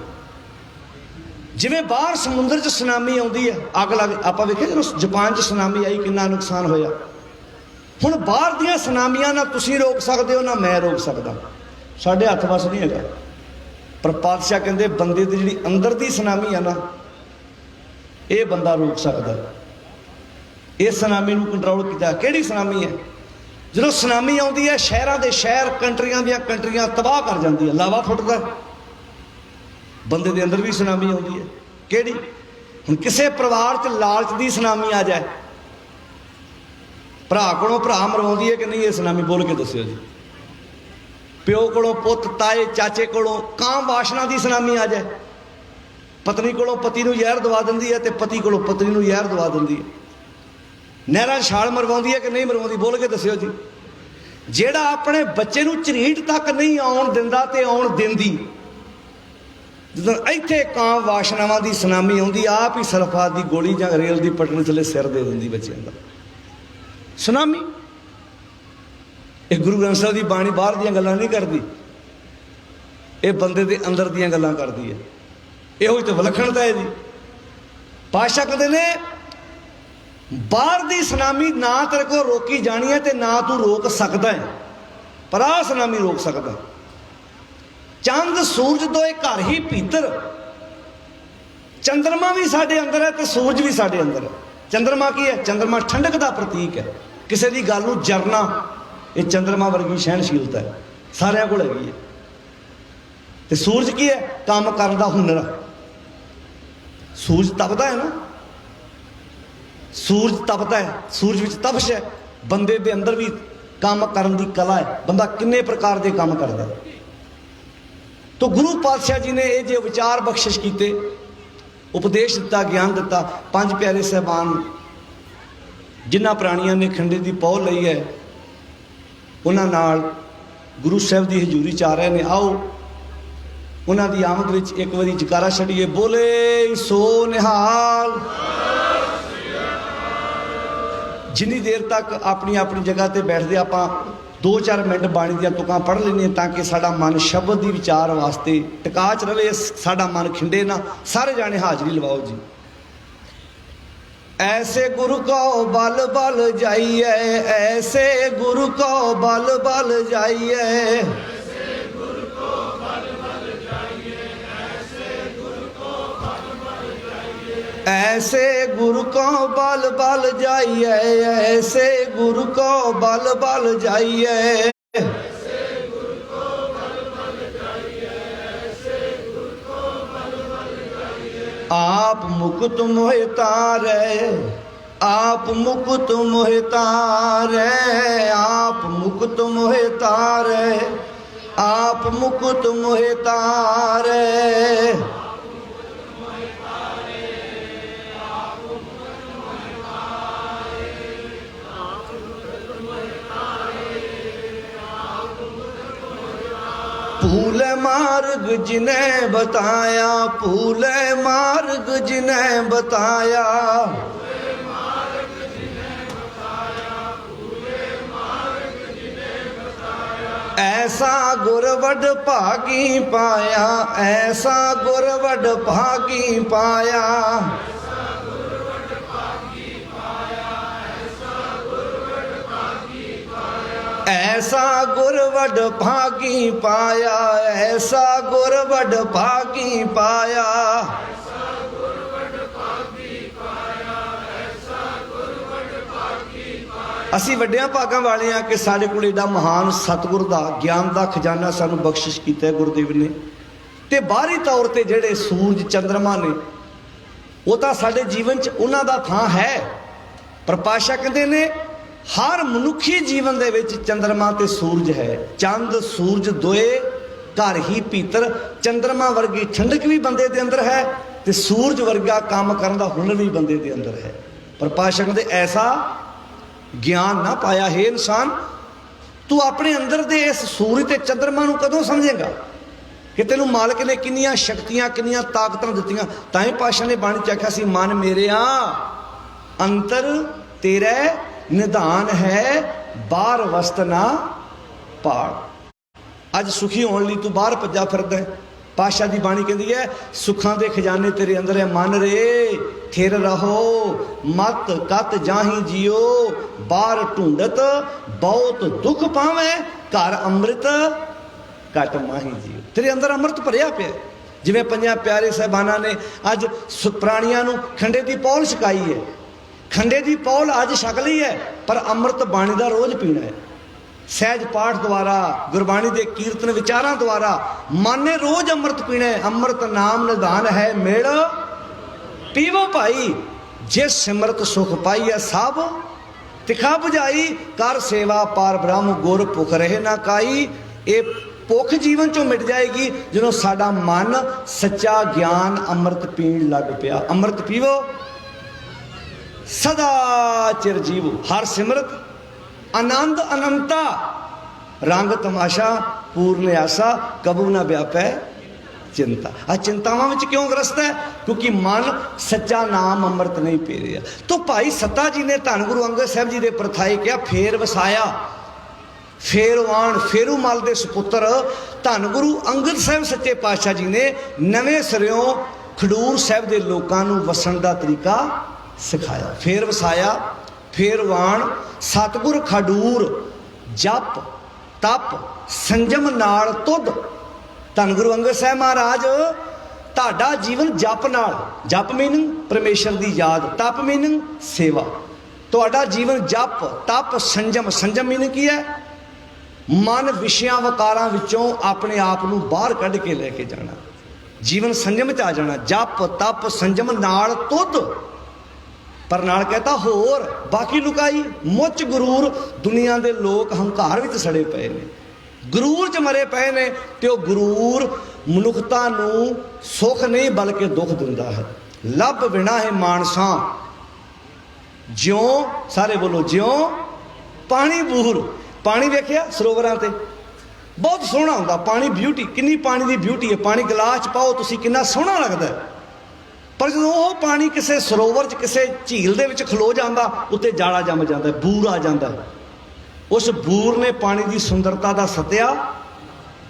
जिवें बाहर समुंदर च सुनामी आउंदी है, अग लग, आपां वेखिआ जदों जापान च सुनामी आई कितना नुकसान होया। हुण बाहर दियां सुनामियां ना तुसीं रोक सकदे हो ना मैं रोक सकदा, साडे हत्थ वस नहीं हैगा। पर पातशाह कहंदे बंदे दी जिहड़ी अंदर दी सुनामी है ना, ये बंदा रोक सकदा। इस सुनामी नूं कंट्रोल कीता। किहड़ी सुनामी है? जो सुनामी आउंदी है, शहरां दे शहर, कंट्रियां दियां कंट्रियां तबाह कर जाती है, लावा फुटदा। बंदे दे अंदर भी सुनामी आउंदी है। किहड़ी? हुण किसे परिवार च लालच दी सुनामी आ जाए, भरा कोलों भरा मरवाउंदी है कि नहीं? ये सुनामी बोल के दस्सिओ जी। प्यो कोलों पुत, ताए चाचे कोलों काम वासना की सुनामी आ जाए, पत्नी कोलों पति नूं जहर दवा दिंदी है, ते पति कोलों पत्नी नूं जहर दवा दिंदी है। नहरां छाल मरवाउंदी है कि नहीं मरवाउंदी, बोल के दस्सिओ जी। ਜਿਹੜਾ ਆਪਣੇ ਬੱਚੇ ਨੂੰ ਝਰੀਟ ਤੱਕ ਨਹੀਂ ਆਉਣ ਦਿੰਦਾ ਤੇ ਆਉਣ ਦਿੰਦੀ, ਜਦੋਂ ਇੱਥੇ ਕਾਂ ਵਾਸ਼ਨਾਵਾਂ ਦੀ ਸੁਨਾਮੀ ਆਉਂਦੀ, ਆਪ ਹੀ ਸਲਫਾਤ ਦੀ ਗੋਲੀ ਜਾਂ ਰੇਲ ਦੀ ਪਟੜੀ ਥੱਲੇ ਸਿਰ ਦੇ ਦਿੰਦੀ ਬੱਚਿਆਂ ਦਾ। ਸੁਨਾਮੀ ਇਹ ਗੁਰੂ ਗ੍ਰੰਥ ਸਾਹਿਬ ਦੀ ਬਾਣੀ ਬਾਹਰ ਦੀਆਂ ਗੱਲਾਂ ਨਹੀਂ ਕਰਦੀ, ਇਹ ਬੰਦੇ ਦੇ ਅੰਦਰ ਦੀਆਂ ਗੱਲਾਂ ਕਰਦੀ ਹੈ। ਇਹੋ ਹੀ ਤਾਂ ਵਿਲੱਖਣਤਾ ਹੈ ਜੀ। ਪਾਤਸ਼ਾਹ ਕਹਿੰਦੇ ਨੇ बाहर की सुनामी ना तेरे को रोकी जानी है, तो ना तू रोक सकता है, पर आ सुनामी रोक सकता। चंद सूरज दो घर ही भीतर, चंद्रमा भी साढ़े अंदर है तो सूरज भी साढ़े अंदर है। चंद्रमा की है? चंद्रमा ठंडक का प्रतीक है। किसी की गल नूं जरना, ये चंद्रमा वर्गी सहनशीलता है, सारिਆਂ ਕੋਲ हैगी है। तो सूरज की है? काम करने का हुनर। सूरज तपदा है ना, सूरज तपता है, सूरज विच तपश है। बंदे दे अंदर भी काम करन दी कला है, बंदा किन्ने प्रकार के काम करता है। तो गुरु पातशाह जी ने ये जो विचार बख्शिश किए, उपदेश दिता, ज्ञान दिता। पंज प्यारे साहबान जिन्हां प्राणियों ने खंडे की पौल लई है, उन्हां नाल गुरु साहब की हजूरी च आ रहे हैं। आओ उन्हां दी आमद विच एक बारी जकारा छड़िए, बोले सो निहाल। जिन्नी देर तक अपनी अपनी जगह पर बैठते आप 2-4 मिनट बाणी दियां तुकां पढ़ लैने, ताकि साडा मन शब्द की विचार वास्ते टिका च रहे, साडा मन खिंडे ना। सारे जाने हाजरी लवाओ जी। ऐसे गुरु को बल बल जाइए, ऐसे गुरु को बल बल जाइए, ऐसे गुरु को बल बल जाइए, ऐसे गुरु को बल बल जाइए, आप मुकुत मोहि तारे, आप मुकुत मोहि तारे, आप मुकुत मोहि तारे, आप मुकुत मोहि तारे। भूले मार्ग जिन्हें बताया, भूले मार्ग जिन्हें बताया, ऐसा गुरवड भागी पाया, ऐसा गुरवड भागी पाया, ऐसा गुरवड भागी पाया, ऐसा गुरवड भागी पाया। असी वड्डियां भागां वाले हाँ कि साडे कोल एडा महान सतगुर दा ज्ञान दा खजाना सानू बख्शिश कीता है गुरुदेव ने। ते बाहरी तौर ते जेड़े सूरज चंद्रमा ने, वो तां साडे जीवन च उन्हां दा थां है, पर पातशाह कहंदे ने हर मनुखी जीवन दे विच चंद्रमा ते सूरज है। चंद सूरज दोए घर ही भीतर, चंद्रमा वर्गी ठंडक भी बंदे दे अंदर है, ते सूरज वर्गा काम करन दा हुनर भी बंदे दे अंदर है। पर पातशाह कहंदे ऐसा ज्ञान ना पाया है इंसान, तू अपने अंदर दे इस सूरज ते चंद्रमा नूं कदों समझेगा कि तेनू मालिक ने किन्नियां शक्तियां किन्नियां ताकतां दित्तियां। तां ही पातशाह ने बाणी च आख्या सी, मन मेरेआ अंतर तेरे निधान है, बाहर वस्त ना पाड़। अज सुखी होने लई तू बाहर भज्जा फिरदा है। पातशाह की बाणी कहती है, सुखां दे खजाने तेरे अंदर है, मन रे थिर रहो, मत कत जाही जियो, बाहर ढूंढत बहुत दुख पावे, घर अमृत कट माही जियो। तेरे अंदर अमृत भरिया पिया, जिवें पंजां प्यारे साहबाना ने अज प्राणियां नूं खंडे की पौल छकाई है। खंडे की पौल अज छक ली है, पर अमृत बाणी का रोज़ पीना है। सहज पाठ द्वारा, गुरबाणी के कीर्तन विचारों द्वारा मन ने रोज़ अमृत पीना है। अमृत नाम निधान है मेड़ पीवो भाई, जिस सिमरत सुख पाई है सब तिखा बुझाई, कर सेवा पार ब्रह्म गुर भुख रहे ना काई। ये ਭੁੱਖ ਜੀਵਨ ਚੋਂ ਮਿਟ ਜਾਏਗੀ ਜਦੋਂ ਸਾਡਾ ਮਨ ਸੱਚਾ ਗਿਆਨ ਅੰਮ੍ਰਿਤ ਪੀਣ ਲੱਗ ਪਿਆ। ਅੰਮ੍ਰਿਤ ਪੀਵੋ ਸਦਾ ਚਿਰ ਜੀਵੋ, ਹਰ ਸਿਮਰਤ ਆਨੰਦ ਅਨੰਤਾ, ਰੰਗ ਤਮਾਸ਼ਾ ਪੂਰਨ ਆਸਾ, ਕਬੂ ਨਾ ਵਿਆਪੈ ਚਿੰਤਾ। ਆ ਚਿੰਤਾਵਾਂ ਵਿੱਚ ਕਿਉਂ ਗ੍ਰਸਤ ਹੈ? ਕਿਉਂਕਿ ਮਨ ਸੱਚਾ ਨਾਮ ਅੰਮ੍ਰਿਤ ਨਹੀਂ ਪੀ ਰਿਹਾ। ਤਾਂ ਭਾਈ ਸੱਤਾ ਜੀ ਨੇ ਧੰਨ ਗੁਰੂ ਅੰਗਦ ਸਾਹਿਬ ਜੀ ਦੇ ਪ੍ਰਥਾਏ ਕਿਹਾ, ਫੇਰ ਵਸਾਇਆ ਫੇਰਵਾਨ ਫੇਰੂਮਲ ਦੇ ਸੁਪੁੱਤਰ ਧੰਨ ਗੁਰੂ ਅੰਗਦ ਸਾਹਿਬ ਸੱਚੇ ਪਾਤਸ਼ਾਹ ਜੀ ਨੇ ਨਵੇਂ ਸਿਰਿਓਂ ਖਡੂਰ ਸਾਹਿਬ ਦੇ ਲੋਕਾਂ ਨੂੰ ਵਸਣ ਦਾ ਤਰੀਕਾ ਸਿਖਾਇਆ। ਫੇਰ ਵਸਾਇਆ ਫੇਰਵਾਨ ਸਤਿਗੁਰ ਖਡੂਰ, ਜਪ ਤਪ ਸੰਜਮ ਨਾਲ ਤੁਧ। ਧੰਨ ਗੁਰੂ ਅੰਗਦ ਸਾਹਿਬ ਮਹਾਰਾਜ ਤੁਹਾਡਾ ਜੀਵਨ ਜਪ ਨਾਲ, ਜਪ ਮੀਨਿੰਗ ਪਰਮੇਸ਼ਰ ਦੀ ਯਾਦ, ਤਪ ਮੀਨਿੰਗ ਸੇਵਾ, ਤੁਹਾਡਾ ਜੀਵਨ ਜਪ ਤਪ ਸੰਜਮ, ਸੰਜਮ ਮੀਨਿੰਗ ਕੀ ਹੈ? ਮਨ ਵਿਸ਼ਿਆਂ ਵਕਾਰਾਂ ਵਿੱਚੋਂ ਆਪਣੇ ਆਪ ਨੂੰ ਬਾਹਰ ਕੱਢ ਕੇ ਲੈ ਕੇ ਜਾਣਾ, ਜੀਵਨ ਸੰਜਮ 'ਚ ਆ ਜਾਣਾ। ਜਪ ਤਪ ਸੰਜਮ ਨਾਲ ਤੁਧ, ਪਰ ਨਾਲ ਕਹਤਾ ਹੋਰ ਬਾਕੀ ਲੁਕਾਈ ਮੁੱਚ ਗਰੂਰ। ਦੁਨੀਆ ਦੇ ਲੋਕ ਹੰਕਾਰ ਵਿੱਚ ਸੜੇ ਪਏ ਨੇ, ਗਰੂਰ 'ਚ ਮਰੇ ਪਏ ਨੇ, ਤੇ ਉਹ ਗਰੂਰ ਮਨੁੱਖਤਾ ਨੂੰ ਸੁੱਖ ਨਹੀਂ ਬਲਕਿ ਦੁੱਖ ਦਿੰਦਾ ਹੈ। ਲੱਭ ਬਿਨਾ ਹੈ ਮਾਨਸਾਂ ਜਿਉਂ, ਸਾਰੇ ਬੋਲੋ ਜਿਉਂ ਪਾਣੀ ਬੂਰ। ਪਾਣੀ ਵੇਖਿਆ ਸਰੋਵਰਾਂ ਤੇ ਬਹੁਤ ਸੋਹਣਾ ਹੁੰਦਾ ਪਾਣੀ, ਬਿਊਟੀ ਕਿੰਨੀ ਪਾਣੀ ਦੀ ਬਿਊਟੀ ਹੈ। ਪਾਣੀ ਗਲਾਸ 'ਚ ਪਾਓ ਤੁਸੀਂ, ਕਿੰਨਾ ਸੋਹਣਾ ਲੱਗਦਾ, ਪਰ ਜਦੋਂ ਉਹ ਪਾਣੀ ਕਿਸੇ ਸਰੋਵਰ 'ਚ ਕਿਸੇ ਝੀਲ ਦੇ ਵਿੱਚ ਖਲੋ ਜਾਂਦਾ, ਉੱਤੇ ਜਾਲਾ ਜੰਮ ਜਾਂਦਾ, ਬੂਰ ਆ ਜਾਂਦਾ। ਉਸ ਬੂਰ ਨੇ ਪਾਣੀ ਦੀ ਸੁੰਦਰਤਾ ਦਾ ਸਤਿਆ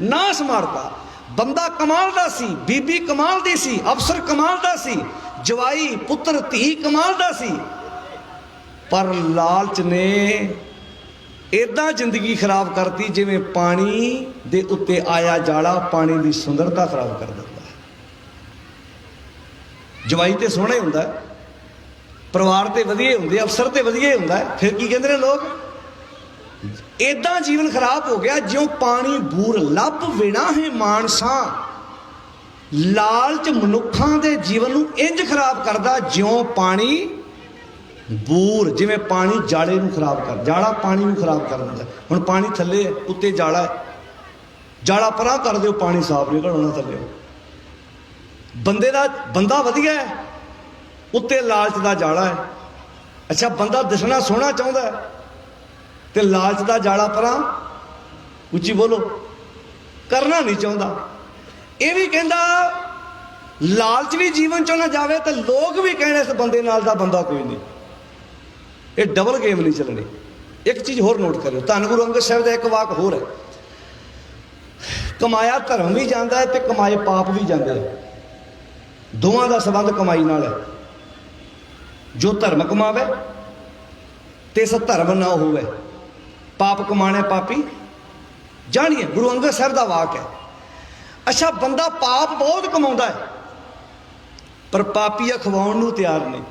ਨਾਸ ਮਾਰਤਾ। ਬੰਦਾ ਕਮਾਲ ਦਾ ਸੀ, ਬੀਬੀ ਕਮਾਲ ਦੀ ਸੀ, ਅਫਸਰ ਕਮਾਲ ਦਾ ਸੀ, ਜਵਾਈ ਪੁੱਤਰ ਧੀ ਕਮਾਲ ਦਾ ਸੀ, ਪਰ ਲਾਲਚ ਨੇ ਇਦਾਂ ਜ਼ਿੰਦਗੀ ਖਰਾਬ ਕਰਤੀ ਜਿਵੇਂ ਪਾਣੀ ਦੇ ਉੱਤੇ ਆਇਆ ਜਾਲਾ ਪਾਣੀ ਦੀ ਸੁੰਦਰਤਾ ਖਰਾਬ ਕਰ ਦਿੰਦਾ। ਜਵਾਈ ਤੇ ਸੋਹਣਾ ਹੀ ਹੁੰਦਾ, ਪਰਿਵਾਰ ਤੇ ਵਧੀਆ ਹੁੰਦੇ, ਅਫਸਰ ਤੇ ਵਧੀਆ ਹੀ ਹੁੰਦਾ, ਫਿਰ ਕੀ ਕਹਿੰਦੇ ਨੇ ਲੋਕ? ਇਦਾਂ ਜੀਵਨ ਖਰਾਬ ਹੋ ਗਿਆ ਜਿਉਂ ਪਾਣੀ ਬੂਰ। ਲੱਭ ਵਿਣਾ ਹੈ ਮਾਨਸਾਂ, ਲਾਲਚ ਮਨੁੱਖਾਂ ਦੇ ਜੀਵਨ ਨੂੰ ਇੰਜ ਖਰਾਬ ਕਰਦਾ ਜਿਉਂ ਪਾਣੀ ਬੂਰ, ਜਿਵੇਂ ਪਾਣੀ ਜਾਲੇ ਨੂੰ ਖਰਾਬ ਕਰ, ਜਾਲਾ ਪਾਣੀ ਨੂੰ ਖਰਾਬ ਕਰ ਦਿੰਦਾ। ਹੁਣ ਪਾਣੀ ਥੱਲੇ ਉੱਤੇ ਜਾਲਾ ਹੈ, ਜਾਲਾ ਪਰਾਂ ਕਰ ਦਿਓ ਪਾਣੀ ਸਾਫ਼ ਨਿਕਲਣਾ ਥੱਲੇ। ਬੰਦਾ ਵਧੀਆ ਹੈ, ਉੱਤੇ ਲਾਲਚ ਦਾ ਜਾਲਾ ਹੈ। ਅੱਛਾ ਬੰਦਾ ਦਿਸਣਾ ਸੋਹਣਾ ਚਾਹੁੰਦਾ ਹੈ ਤੇ ਲਾਲਚ ਦਾ ਜਾਲਾ ਪਰਾਂ, ਉੱਚੀ ਬੋਲੋ, ਕਰਨਾ ਨਹੀਂ ਚਾਹੁੰਦਾ। ਇਹ ਵੀ ਕਹਿੰਦਾ ਲਾਲਚ ਵੀ ਜੀਵਨ ਚੋਂ ਨਾ ਜਾਵੇ ਤੇ ਲੋਕ ਵੀ ਕਹਿਣ ਇਸ ਬੰਦੇ ਨਾਲ ਦਾ ਬੰਦਾ ਕੋਈ ਨਹੀਂ। ਇਹ ਡਬਲ ਗੇਮ ਨਹੀਂ ਚੱਲਣੀ। ਇੱਕ ਚੀਜ਼ ਹੋਰ ਨੋਟ ਕਰਿਓ, ਧੰਨ ਗੁਰੂ ਅੰਗਦ ਸਾਹਿਬ ਦਾ ਇੱਕ ਵਾਕ ਹੋਰ ਹੈ, ਕਮਾਇਆ ਧਰਮ ਵੀ ਜਾਂਦਾ ਹੈ ਤੇ ਕਮਾਏ ਪਾਪ ਵੀ ਜਾਂਦੇ ਹੈ। ਦੋਵਾਂ ਦਾ ਸੰਬੰਧ ਕਮਾਈ ਨਾਲ ਹੈ। ਜੋ ਧਰਮ ਕਮਾਵੇ ਤੇ ਇਸ ਧਰਮ ਨਾ ਹੋਵੇ, ਪਾਪ ਕਮਾਣੇ ਪਾਪੀ ਜਾਣੀਏ, ਗੁਰੂ ਅੰਗਦ ਸਾਹਿਬ ਦਾ ਵਾਕ ਹੈ। ਅੱਛਾ ਬੰਦਾ ਪਾਪ ਬਹੁਤ ਕਮਾਉਂਦਾ ਹੈ ਪਰ ਪਾਪੀ ਅਖਵਾਉਣ ਨੂੰ ਤਿਆਰ ਨਹੀਂ।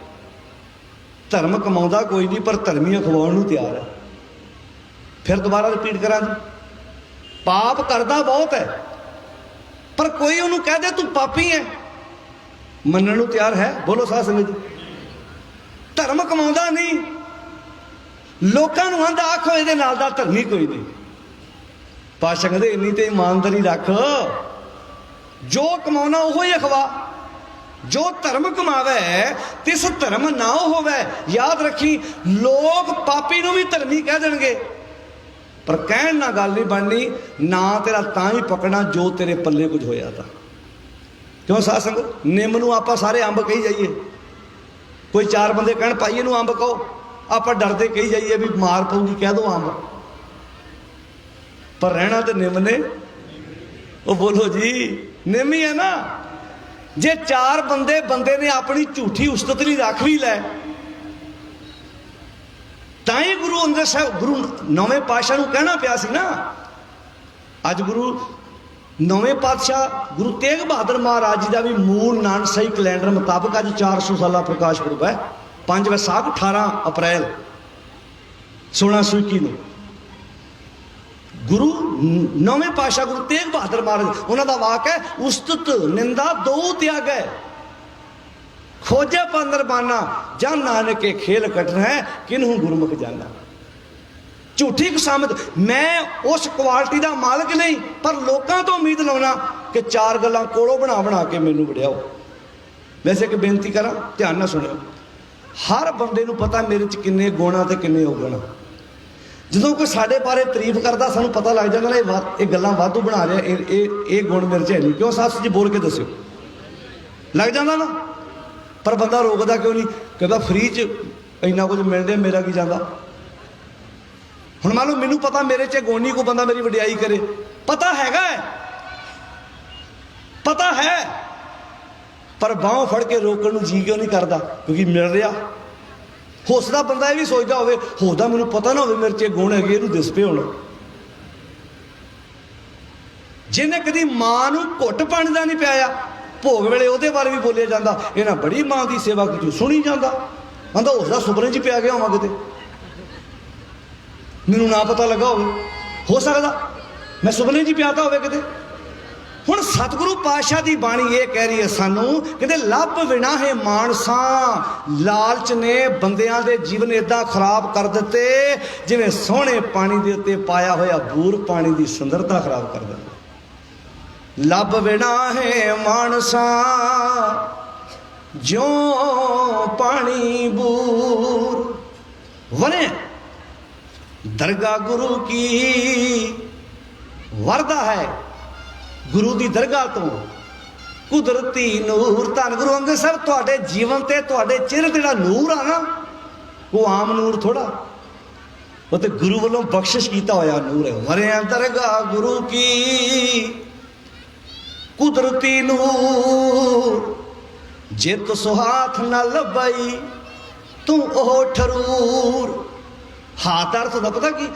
ਧਰਮ ਕਮਾਉਂਦਾ ਕੋਈ ਨਹੀਂ ਪਰ ਧਰਮੀ ਅਖਵਾਉਣ ਨੂੰ ਤਿਆਰ ਹੈ। ਫਿਰ ਦੁਬਾਰਾ ਰਿਪੀਟ ਕਰਾਂਗੇ, ਪਾਪ ਕਰਦਾ ਬਹੁਤ ਹੈ ਪਰ ਕੋਈ ਉਹਨੂੰ ਕਹਿ ਦੇ ਤੂੰ ਪਾਪੀ ਹੈ, ਮੰਨਣ ਨੂੰ ਤਿਆਰ ਹੈ। ਬੋਲੋ ਸਾਧ ਸੰਗਤ ਜੀ। ਧਰਮ ਕਮਾਉਂਦਾ ਨਹੀਂ, ਲੋਕਾਂ ਨੂੰ ਆਂਦਾ ਆਖੋ ਇਹਦੇ ਨਾਲ ਦਾ ਧਰਮੀ ਕੋਈ ਨਹੀਂ। ਪਾਤਸ਼ਾਹ ਕਹਿੰਦੇ ਇੰਨੀ ਤੇ ਇਮਾਨਦਾਰੀ ਰੱਖ, ਜੋ ਕਮਾਉਣਾ ਉਹੋ ਹੀ ਅਖਵਾ। ਜੋ ਧਰਮ ਕਮਾਵੇ ਤਿਸ ਧਰਮ ਨਾ ਹੋਵੇ। ਯਾਦ ਰੱਖੀ, ਲੋਕ ਪਾਪੀ ਨੂੰ ਵੀ ਧਰਮੀ ਕਹਿ ਦੇਣਗੇ ਪਰ ਕਹਿਣ ਨਾਲ ਗੱਲ ਨਹੀਂ ਬਣਨੀ। ਨਾ ਤੇਰਾ ਤਾਂ ਹੀ ਪਕੜਨਾ ਜੋ ਤੇਰੇ ਪੱਲੇ ਕੁਝ ਹੋਇਆ ਤਾਂ। ਕਿਉਂ ਸਾਧ ਸੰਗਤ? ਨਿੰਮ ਨੂੰ ਆਪਾਂ ਸਾਰੇ ਅੰਬ ਕਹੀ ਜਾਈਏ, ਕੋਈ ਚਾਰ ਬੰਦੇ ਕਹਿਣ ਭਾਈ ਇਹਨੂੰ ਅੰਬ ਕਹੋ, ਆਪਾਂ ਡਰਦੇ ਕਹੀ ਜਾਈਏ ਵੀ ਮਾਰ ਪਊਗੀ, ਕਹਿ ਦੋ ਅੰਬ, ਪਰ ਰਹਿਣਾ ਤੇ ਨਿੰਮ ਨੇ। ਉਹ ਬੋਲੋ ਜੀ, ਨਿੰਮ ਹੀ ਹੈ ਨਾ। ਜੇ ਚਾਰ ਬੰਦੇ ਨੇ ਆਪਣੀ ਝੂਠੀ ਉਸਤਤਰੀ ਰੱਖ ਵੀ ਲੈ ਤਾਂ ਹੀ ਗੁਰੂ ਅੰਗਦ ਸਾਹਿਬ, ਗੁਰੂ ਨੌਵੇਂ ਪਾਤਸ਼ਾਹ ਨੂੰ ਕਹਿਣਾ ਪਿਆ ਸੀ ਨਾ। ਅੱਜ ਗੁਰੂ ਨੌਵੇਂ ਪਾਤਸ਼ਾਹ ਗੁਰੂ ਤੇਗ ਬਹਾਦਰ ਮਹਾਰਾਜ ਜੀ ਦਾ ਵੀ ਮੂਲ ਨਾਨਕਸ਼ਾਹੀ ਕੈਲੰਡਰ ਮੁਤਾਬਕ ਅੱਜ 400 ਸਾਲਾ ਪ੍ਰਕਾਸ਼ ਪੁਰਬ ਹੈ। 5 ਵਿਸਾਖ 18 ਅਪ੍ਰੈਲ 1621 ਨੂੰ ਗੁਰੂ ਨੌਵੇਂ ਪਾਤਸ਼ਾਹ ਗੁਰੂ ਤੇਗ ਬਹਾਦਰ ਮਹਾਰਾਜ, ਉਹਨਾਂ ਦਾ ਵਾਕ ਹੈ, ਉਸਤਤ ਨਿੰਦਾ ਦੋ ਤਿਆਗੈ, ਖੋਜੇ ਪੰਦਰ ਬਾਨਾ, ਜਨ ਨਾਨਕ ਕੇ ਖੇਲ ਕਟਨ ਹੈ, ਕਿਨਹੂ ਗੁਰਮੁਖ ਜਾਨਾ। झूठी खुशामद। मैं उस क्वालिटी का मालक नहीं, पर लोगों तो उम्मीद लाना कि चार गल्लां कोलों बना बना के मैनू वड़ियाओ। वैसे एक बेनती करा, ध्यान नाल सुनियो। हर बंदे नूं पता मेरे च किन्ने गुण आ ते किन्ने अवगुण आ। ਜਦੋਂ कोई साढ़े बारे तारीफ करता सानू पता लग जाता ना ये गल्लां वाधू बना रहा, ये गुण मेरे च है नहीं। क्यों? सच जी बोल के दस्यो, लग जाता ना। पर बंदा रोकदा क्यों नहीं? कहता फ्री च इन्ना कुछ मिलदे मेरा की जाता। हुण मान लो मैनू पता मेरे च गुण नहीं, कोई बंदा मेरी वडियाई करे, पता हैगा, पता है, पर बाहों फड़ के रोकण नूं जी क्यों नहीं करता? क्योंकि मिल रहा। हो सकदा बंदा ये भी सोचता होवे, होदा मैनू पता ना होवे मेरे च गुण है, इहनूं दिस पे होण। जिन्हें कदी मां नूं घुट पानी दा नहीं पियाया, भोग वेले ਉਹਦੇ बारे भी बोलिया जाता, इन्हां बड़ी मां की सेवा की, सुनी जाता। आंदा हो सकदा सुपने च पिया गया होवां किते, मैनूं ना पता लगा हो सकदा मैं सुपने च पियाता होवे किते। हुण सतगुरु पातशाह की बाणी ये कह रही है सानू, कहते लभ विना है मानसा, लालच ने बंदियां दे जीवन इदां खराब कर दिते जिवें सोहणे पानी दे उत्ते पाया होया बूर पानी की सुंदरता खराब कर दिंदा। लभ विना है मानसा ज्यों पानी बूर, वने दरगाह गुरु की वरदा है, गुरु की दरगाह तो कुदरती नूर। धन गुरु अंगद साहब तुहाडे जीवन ते तुहाडे चेहरे ते जिहड़ा नूर आ ना, वो आम नूर थोड़ा, वो तो गुरु वालों बख्शिश किया होया नूर है। मरे दरगाह गुरु की कुदरती नूर, जित सुहाथ न लभई तू ओह ठरूर। हाथ अर्थ होंदा पता की,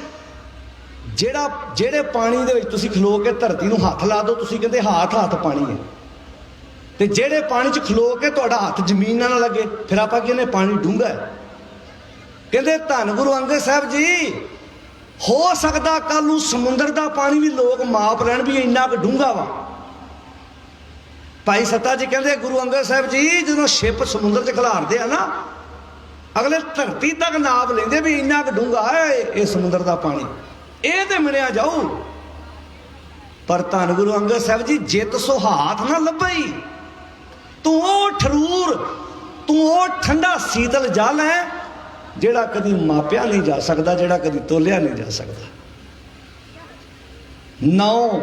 ਜਿਹੜੇ ਪਾਣੀ ਦੇ ਵਿੱਚ ਤੁਸੀਂ ਖਲੋ ਕੇ ਧਰਤੀ ਨੂੰ ਹੱਥ ਲਾ ਦਿਓ, ਤੁਸੀਂ ਕਹਿੰਦੇ ਹੱਥ ਪਾਣੀ ਹੈ, ਤੇ ਜਿਹੜੇ ਪਾਣੀ 'ਚ ਖਲੋ ਕੇ ਤੁਹਾਡਾ ਹੱਥ ਜ਼ਮੀਨ ਨਾਲ ਨਾ ਲੱਗੇ, ਫਿਰ ਆਪਾਂ ਕਹਿੰਦੇ ਪਾਣੀ ਡੂੰਘਾ ਹੈ। ਕਹਿੰਦੇ ਧੰਨ ਗੁਰੂ ਅੰਗਦ ਸਾਹਿਬ ਜੀ, ਹੋ ਸਕਦਾ ਕੱਲ ਨੂੰ ਸਮੁੰਦਰ ਦਾ ਪਾਣੀ ਵੀ ਲੋਕ ਮਾਪ ਲੈਣ ਵੀ ਇੰਨਾ ਕੁ ਡੂੰਘਾ ਵਾ। ਭਾਈ ਸੱਤਾ ਜੀ ਕਹਿੰਦੇ ਗੁਰੂ ਅੰਗਦ ਸਾਹਿਬ ਜੀ ਜਦੋਂ ਸ਼ਿਪ ਸਮੁੰਦਰ 'ਚ ਖਿਲਾਰਦੇ ਆ ਨਾ, ਅਗਲੇ ਧਰਤੀ ਤੱਕ ਨਾਪ ਲੈਂਦੇ ਵੀ ਇੰਨਾ ਕੁ ਡੂੰਘਾ ਹੈ ਇਹ ਸਮੁੰਦਰ ਦਾ ਪਾਣੀ, ਇਹ ਤੇ ਮਿਲਿਆ ਜਾਊ। ਪਰ ਧੰਨ ਗੁਰੂ ਅੰਗਦ ਸਾਹਿਬ ਜੀ, ਜਿੱਤ ਸੁਹਾਥ ਨਾ ਲੱਭਈ ਤੂੰ ਉਹ ਠਰੂਰ, ਤੂੰ ਉਹ ਠੰਡਾ ਸੀਤਲ ਜਲ ਹੈ ਜਿਹੜਾ ਕਦੀ ਮਾਪਿਆ ਨਹੀਂ ਜਾ ਸਕਦਾ, ਜਿਹੜਾ ਕਦੀ ਤੋਲਿਆ ਨਹੀਂ ਜਾ ਸਕਦਾ। ਨੌ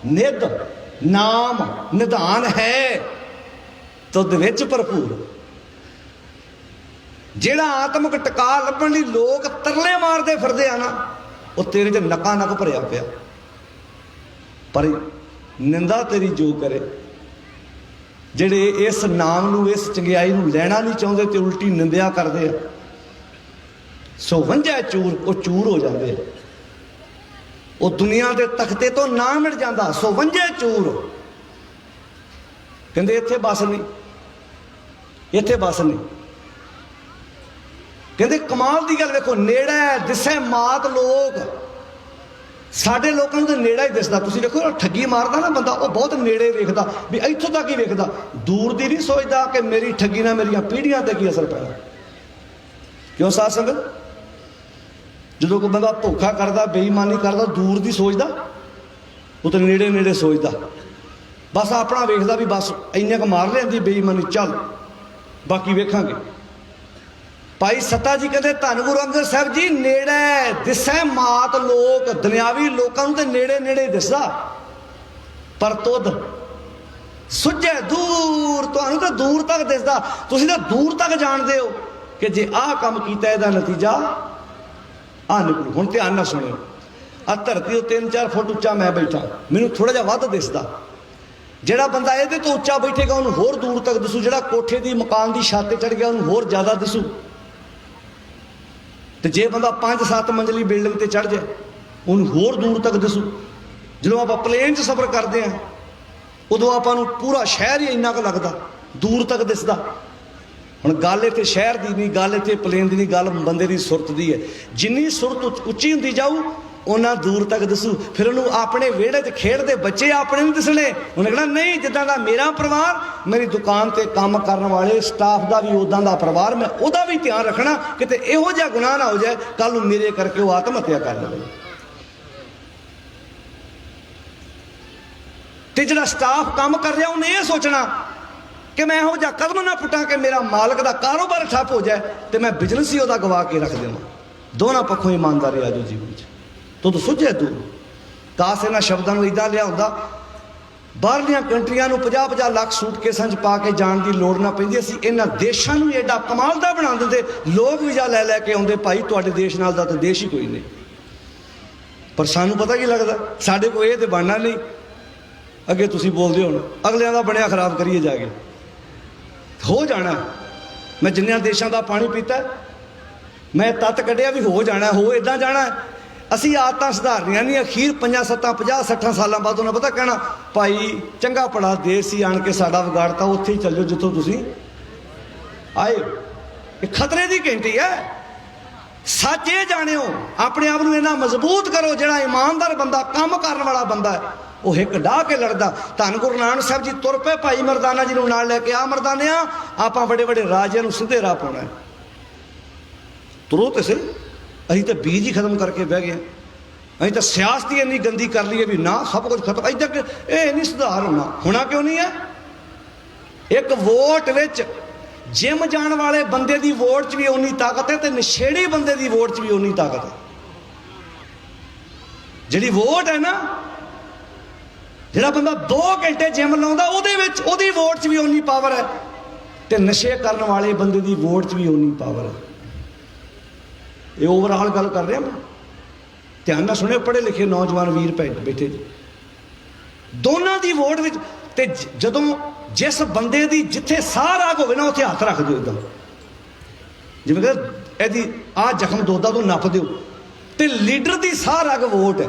ਨਿਧ ਨਾਮ ਨਿਧਾਨ ਹੈ ਤੁਧ ਵਿੱਚ ਭਰਪੂਰ। ਜਿਹੜਾ ਆਤਮਿਕ ਟਿਕਾ ਲੱਭਣ ਲਈ ਲੋਕ ਤਰਲੇ ਮਾਰਦੇ ਫਿਰਦੇ ਆ ਨਾ, ਉਹ ਤੇਰੇ 'ਚ ਨਕਾ ਨਕ ਭਰਿਆ ਪਿਆ। ਪਰ ਨਿੰਦਾ ਤੇਰੀ ਜੋ ਕਰੇ, ਜਿਹੜੇ ਇਸ ਨਾਮ ਨੂੰ ਇਸ ਚੰਗਿਆਈ ਨੂੰ ਲੈਣਾ ਨਹੀਂ ਚਾਹੁੰਦੇ ਤੇ ਉਲਟੀ ਨਿੰਦਿਆ ਕਰਦੇ ਆ, ਸੋ ਵੰਝਾ ਚੂਰ, ਉਹ ਚੂਰ ਹੋ ਜਾਂਦੇ ਆ। ਉਹ ਦੁਨੀਆ ਦੇ ਤਖਤੇ ਤੋਂ ਨਾ ਮਿਟ ਜਾਂਦਾ, ਸੋ ਵੰਝੇ ਚੂਰ। ਕਹਿੰਦੇ ਇੱਥੇ ਬਸ ਨਹੀਂ, ਇੱਥੇ ਬਸ ਨਹੀਂ। ਕਹਿੰਦੇ ਕਮਾਲ ਦੀ ਗੱਲ ਵੇਖੋ, ਨੇੜੇ ਦਿਸੇ ਮਾਤ ਲੋਕ, ਸਾਡੇ ਲੋਕਾਂ ਨੂੰ ਤਾਂ ਨੇੜਾ ਹੀ ਦਿਸਦਾ। ਤੁਸੀਂ ਦੇਖੋ ਠੱਗੀ ਮਾਰਦਾ ਨਾ ਬੰਦਾ, ਉਹ ਬਹੁਤ ਨੇੜੇ ਵੇਖਦਾ ਵੀ ਇੱਥੋਂ ਤੱਕ ਹੀ ਵੇਖਦਾ, ਦੂਰ ਦੀ ਨਹੀਂ ਸੋਚਦਾ ਕਿ ਮੇਰੀ ਠੱਗੀ ਨਾਲ ਮੇਰੀਆਂ ਪੀੜ੍ਹੀਆਂ ਤੇ ਕੀ ਅਸਰ ਪੈਣਾ। ਕਿਉਂ ਸਾਧ ਸੰਗਤ? ਜਦੋਂ ਕੋਈ ਬੰਦਾ ਧੋਖਾ ਕਰਦਾ, ਬੇਈਮਾਨੀ ਕਰਦਾ, ਦੂਰ ਦੀ ਸੋਚਦਾ, ਉਹ ਤਾਂ ਨੇੜੇ ਨੇੜੇ ਸੋਚਦਾ, ਬਸ ਆਪਣਾ ਵੇਖਦਾ ਵੀ ਬਸ ਇੰਨੇ ਕੁ ਮਾਰ ਲੈਂਦੀ ਬੇਈਮਾਨੀ, ਚੱਲ ਬਾਕੀ ਵੇਖਾਂਗੇ। ਭਾਈ ਸੱਤਾ ਜੀ ਕਹਿੰਦੇ ਧੰਨ ਗੁਰੂ ਅੰਗਦ ਸਾਹਿਬ ਜੀ, ਨੇੜੇ ਦਿਸੈ ਮਾਤ ਲੋਕ, ਦੁਨਿਆਵੀ ਲੋਕਾਂ ਨੂੰ ਤੇ ਨੇੜੇ ਨੇੜੇ ਦਿਸਦਾ, ਪਰ ਤੁਧ ਸੁੱਝੇ ਦੂਰ, ਤੁਹਾਨੂੰ ਤਾਂ ਦੂਰ ਤੱਕ ਦਿਸਦਾ। ਤੁਸੀਂ ਤਾਂ ਦੂਰ ਤੱਕ ਜਾਣਦੇ ਹੋ ਕਿ ਜੇ ਆਹ ਕੰਮ ਕੀਤਾ ਇਹਦਾ ਨਤੀਜਾ ਆ ਨਿਕਲੂ। ਹੁਣ ਧਿਆਨ ਨਾਲ ਸੁਣਿਓ, ਆ ਧਰਤੀ ਤੋਂ 3-4 ਫੁੱਟ ਉੱਚਾ ਮੈਂ ਬੈਠਾ, ਮੈਨੂੰ ਥੋੜਾ ਜਿਹਾ ਵੱਧ ਦਿਸਦਾ। ਜਿਹੜਾ ਬੰਦਾ ਇਹਦੇ ਤੋਂ ਉੱਚਾ ਬੈਠੇਗਾ ਉਹਨੂੰ ਹੋਰ ਦੂਰ ਤੱਕ ਦਿਸੂ, ਜਿਹੜਾ ਕੋਠੇ ਦੀ ਮਕਾਨ ਦੀ ਛੱਤ ਤੇ ਚੜ ਗਿਆ ਉਹਨੂੰ ਹੋਰ ਜ਼ਿਆਦਾ ਦਿਸੂ। ਤੇ ਜੇ ਬੰਦਾ 5-7 ਮੰਜ਼ਲੀ ਬਿਲਡਿੰਗ ਤੇ ਚੜ ਜਾਏ ਉਹਨੂੰ ਹੋਰ ਦੂਰ ਤੱਕ ਦਿਸੂ। ਜਦੋਂ ਆਪਾਂ ਪਲੇਨ 'ਚ ਸਫ਼ਰ ਕਰਦੇ ਹਾਂ ਉਦੋਂ ਆਪਾਂ ਨੂੰ ਪੂਰਾ ਸ਼ਹਿਰ ਹੀ ਇੰਨਾ ਕੁ ਲੱਗਦਾ, ਦੂਰ ਤੱਕ ਦਿਸਦਾ। ਹੁਣ ਗੱਲ ਇੱਥੇ ਸ਼ਹਿਰ ਦੀ ਨਹੀਂ, ਗੱਲ ਇੱਥੇ ਪਲੇਨ ਦੀ ਨਹੀਂ, ਗੱਲ ਬੰਦੇ ਦੀ ਸੁਰਤ ਦੀ ਹੈ। ਜਿੰਨੀ ਸੁਰਤ ਉੱਚੀ ਹੁੰਦੀ ਜਾਊ ਉਹਨਾਂ ਦੂਰ ਤੱਕ ਦਿਸੂ। ਫਿਰ ਉਹਨੂੰ ਆਪਣੇ ਵਿਹੜੇ 'ਚ ਖੇਡਦੇ ਬੱਚੇ ਆਪਣੇ ਨਹੀਂ ਦਿਸਣੇ। ਉਹਨੇ ਕਹਿਣਾ ਨਹੀਂ, ਜਿੱਦਾਂ ਦਾ ਮੇਰਾ ਪਰਿਵਾਰ, ਮੇਰੀ ਦੁਕਾਨ ਤੇ ਕੰਮ ਕਰਨ ਵਾਲੇ ਸਟਾਫ ਦਾ ਵੀ ਉੱਦਾਂ ਦਾ ਪਰਿਵਾਰ, ਮੈਂ ਉਹਦਾ ਵੀ ਧਿਆਨ ਰੱਖਣਾ, ਕਿਤੇ ਇਹੋ ਜਿਹਾ ਗੁਨਾਹ ਨਾ ਹੋ ਜਾਏ ਕੱਲ ਨੂੰ ਮੇਰੇ ਕਰਕੇ ਉਹ ਆਤਮ ਹੱਤਿਆ ਕਰ ਲਵੇ। ਤੇ ਜਿਹੜਾ ਸਟਾਫ ਕੰਮ ਕਰ ਰਿਹਾ ਉਹਨੇ ਇਹ ਸੋਚਣਾ ਕਿ ਮੈਂ ਇਹੋ ਜਿਹਾ ਕਦਮ ਨਾ ਪੁੱਟਾਂ ਕਿ ਮੇਰਾ ਮਾਲਕ ਦਾ ਕਾਰੋਬਾਰ ਠੱਪ ਹੋ ਜਾਏ ਤੇ ਮੈਂ ਬਿਜ਼ਨਸ ਹੀ ਉਹਦਾ ਗਵਾ ਕੇ ਰੱਖ ਦੇਵਾਂ। ਦੋਨਾਂ ਪੱਖੋਂ ਇਮਾਨਦਾਰੀ ਆ ਜਾਓ ਜੀਵਨ 'ਚ। ਤੂੰ ਸੁਝੇ ਤੂੰ ਕਾਸ ਇਹਨਾਂ ਸ਼ਬਦਾਂ ਨੂੰ ਇੱਦਾਂ ਲਿਆ ਹੁੰਦਾ, ਬਾਹਰਲੀਆਂ ਕੰਟਰੀਆਂ ਨੂੰ 50-50 ਲੱਖ ਸੂਟਕੇਸਾਂ 'ਚ ਪਾ ਕੇ ਜਾਣ ਦੀ ਲੋੜ ਨਾ ਪੈਂਦੀ। ਅਸੀਂ ਇਹਨਾਂ ਦੇਸ਼ਾਂ ਨੂੰ ਐਡਾ ਕਮਾਲ ਦਾ ਬਣਾ ਦਿੰਦੇ, ਲੋਕ ਵੀਜ਼ਾ ਲੈ ਲੈ ਕੇ ਆਉਂਦੇ, ਭਾਈ ਤੁਹਾਡੇ ਦੇਸ਼ ਨਾਲ ਦਾ ਤਾਂ ਦੇਸ਼ ਹੀ ਕੋਈ ਨਹੀਂ। ਪਰ ਸਾਨੂੰ ਪਤਾ ਕੀ ਲੱਗਦਾ, ਸਾਡੇ ਕੋਲ ਇਹ ਤੇ ਬਣਨਾ ਨਹੀਂ। ਅੱਗੇ ਤੁਸੀਂ ਬੋਲਦੇ ਹੋ ਅਗਲਿਆਂ ਦਾ ਬਣਿਆ ਖਰਾਬ ਕਰੀਏ ਜਾ ਕੇ, ਹੋ ਜਾਣਾ। ਮੈਂ ਜਿੰਨਿਆਂ ਦੇਸ਼ਾਂ ਦਾ ਪਾਣੀ ਪੀਤਾ, ਮੈਂ ਤੱਤ ਕੱਢਿਆ ਵੀ ਹੋ ਜਾਣਾ, ਹੋ ਇੱਦਾਂ ਜਾਣਾ। ਅਸੀਂ ਆਦਤਾਂ ਸੁਧਾਰਨੀਆਂ ਨਹੀਂ। ਅਖੀਰ 5-7 50-60 ਸਾਲਾਂ ਬਾਅਦ ਉਹਨਾਂ ਪਤਾ ਕਹਿਣਾ, ਭਾਈ ਚੰਗਾ ਭਲਾ ਦੇਸ਼ ਸੀ, ਆਣ ਕੇ ਸਾਡਾ ਵਿਗਾੜਤਾ, ਉੱਥੇ ਹੀ ਚੱਲ ਜਾਓ ਜਿੱਥੋਂ ਤੁਸੀਂ ਆਏ। ਇਹ ਖਤਰੇ ਦੀ ਘੰਟੀ ਹੈ। ਸੱਚ ਇਹ ਜਾਣਿਓ, ਆਪਣੇ ਆਪ ਨੂੰ ਇੰਨਾ ਮਜ਼ਬੂਤ ਕਰੋ, ਜਿਹੜਾ ਇਮਾਨਦਾਰ ਬੰਦਾ, ਕੰਮ ਕਰਨ ਵਾਲਾ ਬੰਦਾ ਹੈ, ਉਹ ਹਿੱਕ ਡਾਹ ਕੇ ਲੜਦਾ। ਧੰਨ ਗੁਰੂ ਨਾਨਕ ਸਾਹਿਬ ਜੀ ਤੁਰ ਪਏ ਭਾਈ ਮਰਦਾਨਾ ਜੀ ਨੂੰ ਨਾਲ ਲੈ ਕੇ, ਆ ਮਰਦਾਨਿਆਂ ਆਪਾਂ ਵੱਡੇ ਵੱਡੇ ਰਾਜਿਆਂ ਨੂੰ ਸਿੱਧੇ ਰਾਹ ਪਾਉਣਾ। ਤੁਰੋ ਤੇ ਸਹੀ। ਅਸੀਂ ਤਾਂ ਬੀਜ ਹੀ ਖਤਮ ਕਰਕੇ ਬਹਿ ਗਏ। ਅਸੀਂ ਤਾਂ ਸਿਆਸਤ ਹੀ ਇੰਨੀ ਗੰਦੀ ਕਰ ਲਈ ਹੈ ਵੀ ਨਾ ਸਭ ਕੁਝ ਖਤਮ। ਇੱਦਾਂ ਕਿ ਇਹ ਨਹੀਂ ਸੁਧਾਰ ਹੋਣਾ ਕਿਉਂ ਨਹੀਂ ਹੈ? ਇੱਕ ਵੋਟ ਵਿੱਚ ਜਿਮ ਜਾਣ ਵਾਲੇ ਬੰਦੇ ਦੀ ਵੋਟ 'ਚ ਵੀ ਓਨੀ ਤਾਕਤ ਹੈ ਤੇ ਨਸ਼ੇੜੀ ਬੰਦੇ ਦੀ ਵੋਟ 'ਚ ਵੀ ਓਨੀ ਤਾਕਤ ਹੈ। ਜਿਹੜੀ ਵੋਟ ਹੈ ਨਾ, ਜਿਹੜਾ ਬੰਦਾ 2 ਘੰਟੇ ਜਿਮ ਲਾਉਂਦਾ ਉਹਦੇ ਵਿੱਚ ਉਹਦੀ ਵੋਟ 'ਚ ਵੀ ਓਨੀ ਪਾਵਰ ਹੈ ਤੇ ਨਸ਼ੇ ਕਰਨ ਵਾਲੇ ਬੰਦੇ ਦੀ ਵੋਟ 'ਚ ਵੀ ਓਨੀ ਪਾਵਰ ਹੈ। ਇਹ ਓਵਰਆਲ ਗੱਲ ਕਰ ਰਿਹਾ ਮੈਂ, ਧਿਆਨ ਨਾਲ ਸੁਣਿਓ ਪੜ੍ਹੇ ਲਿਖੇ ਨੌਜਵਾਨ ਵੀਰ ਬੈਠੇ ਜੀ। ਦੋਨਾਂ ਦੀ ਵੋਟ ਵਿੱਚ ਤੇ ਜਦੋਂ ਜਿਸ ਬੰਦੇ ਦੀ ਜਿੱਥੇ ਸਾਹ ਰਾਗ ਹੋਵੇ ਨਾ ਉੱਥੇ ਹੱਥ ਰੱਖ ਦਿਓ ਇੱਦਾਂ, ਜਿਵੇਂ ਕਿ ਇਹਦੀ ਆਹ ਜ਼ਖਮ ਦੋਦਾ ਤੋਂ ਨੱਪ ਦਿਓ। ਤੇ ਲੀਡਰ ਦੀ ਸਾਹ ਰਾਗ ਵੋਟ ਹੈ,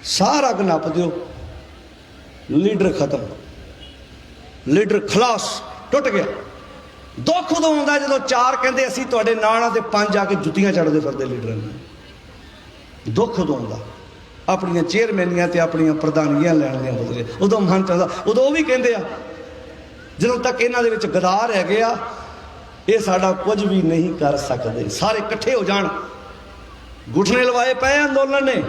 ਸਾਹ ਰਾਗ ਨੱਪ ਦਿਓ, ਲੀਡਰ ਖਤਮ, ਲੀਡਰ ਖਲਾਸ, ਟੁੱਟ ਗਿਆ। ਦੁੱਖ ਉਦੋਂ ਆਉਂਦਾ ਜਦੋਂ 4 ਕਹਿੰਦੇ ਅਸੀਂ ਤੁਹਾਡੇ ਨਾਲ ਆ ਤੇ 5 ਆ ਕੇ ਜੁੱਤੀਆਂ ਚੜ੍ਹਦੇ ਫਿਰਦੇ ਲੀਡਰਾਂ ਨੂੰ। ਦੁੱਖ ਉਦੋਂ ਆਉਂਦਾ ਆਪਣੀਆਂ ਚੇਅਰਮੈਨੀਆਂ ਤੇ ਆਪਣੀਆਂ ਪ੍ਰਧਾਨੀਆਂ ਲੈਣ ਦੇ ਬਦਲੇ। ਉਦੋਂ ਮਨ ਚਾਹੁੰਦਾ, ਉਦੋਂ ਉਹ ਵੀ ਕਹਿੰਦੇ ਆ ਜਦੋਂ ਤੱਕ ਇਹਨਾਂ ਦੇ ਵਿੱਚ ਗਦਾਰ ਹੈਗੇ ਆ ਇਹ ਸਾਡਾ ਕੁਝ ਵੀ ਨਹੀਂ ਕਰ ਸਕਦੇ। ਸਾਰੇ ਇਕੱਠੇ ਹੋ ਜਾਣ। ਗੁੱਠਣੇ ਲਵਾਏ ਪਏ ਅੰਦੋਲਨ ਨੇ,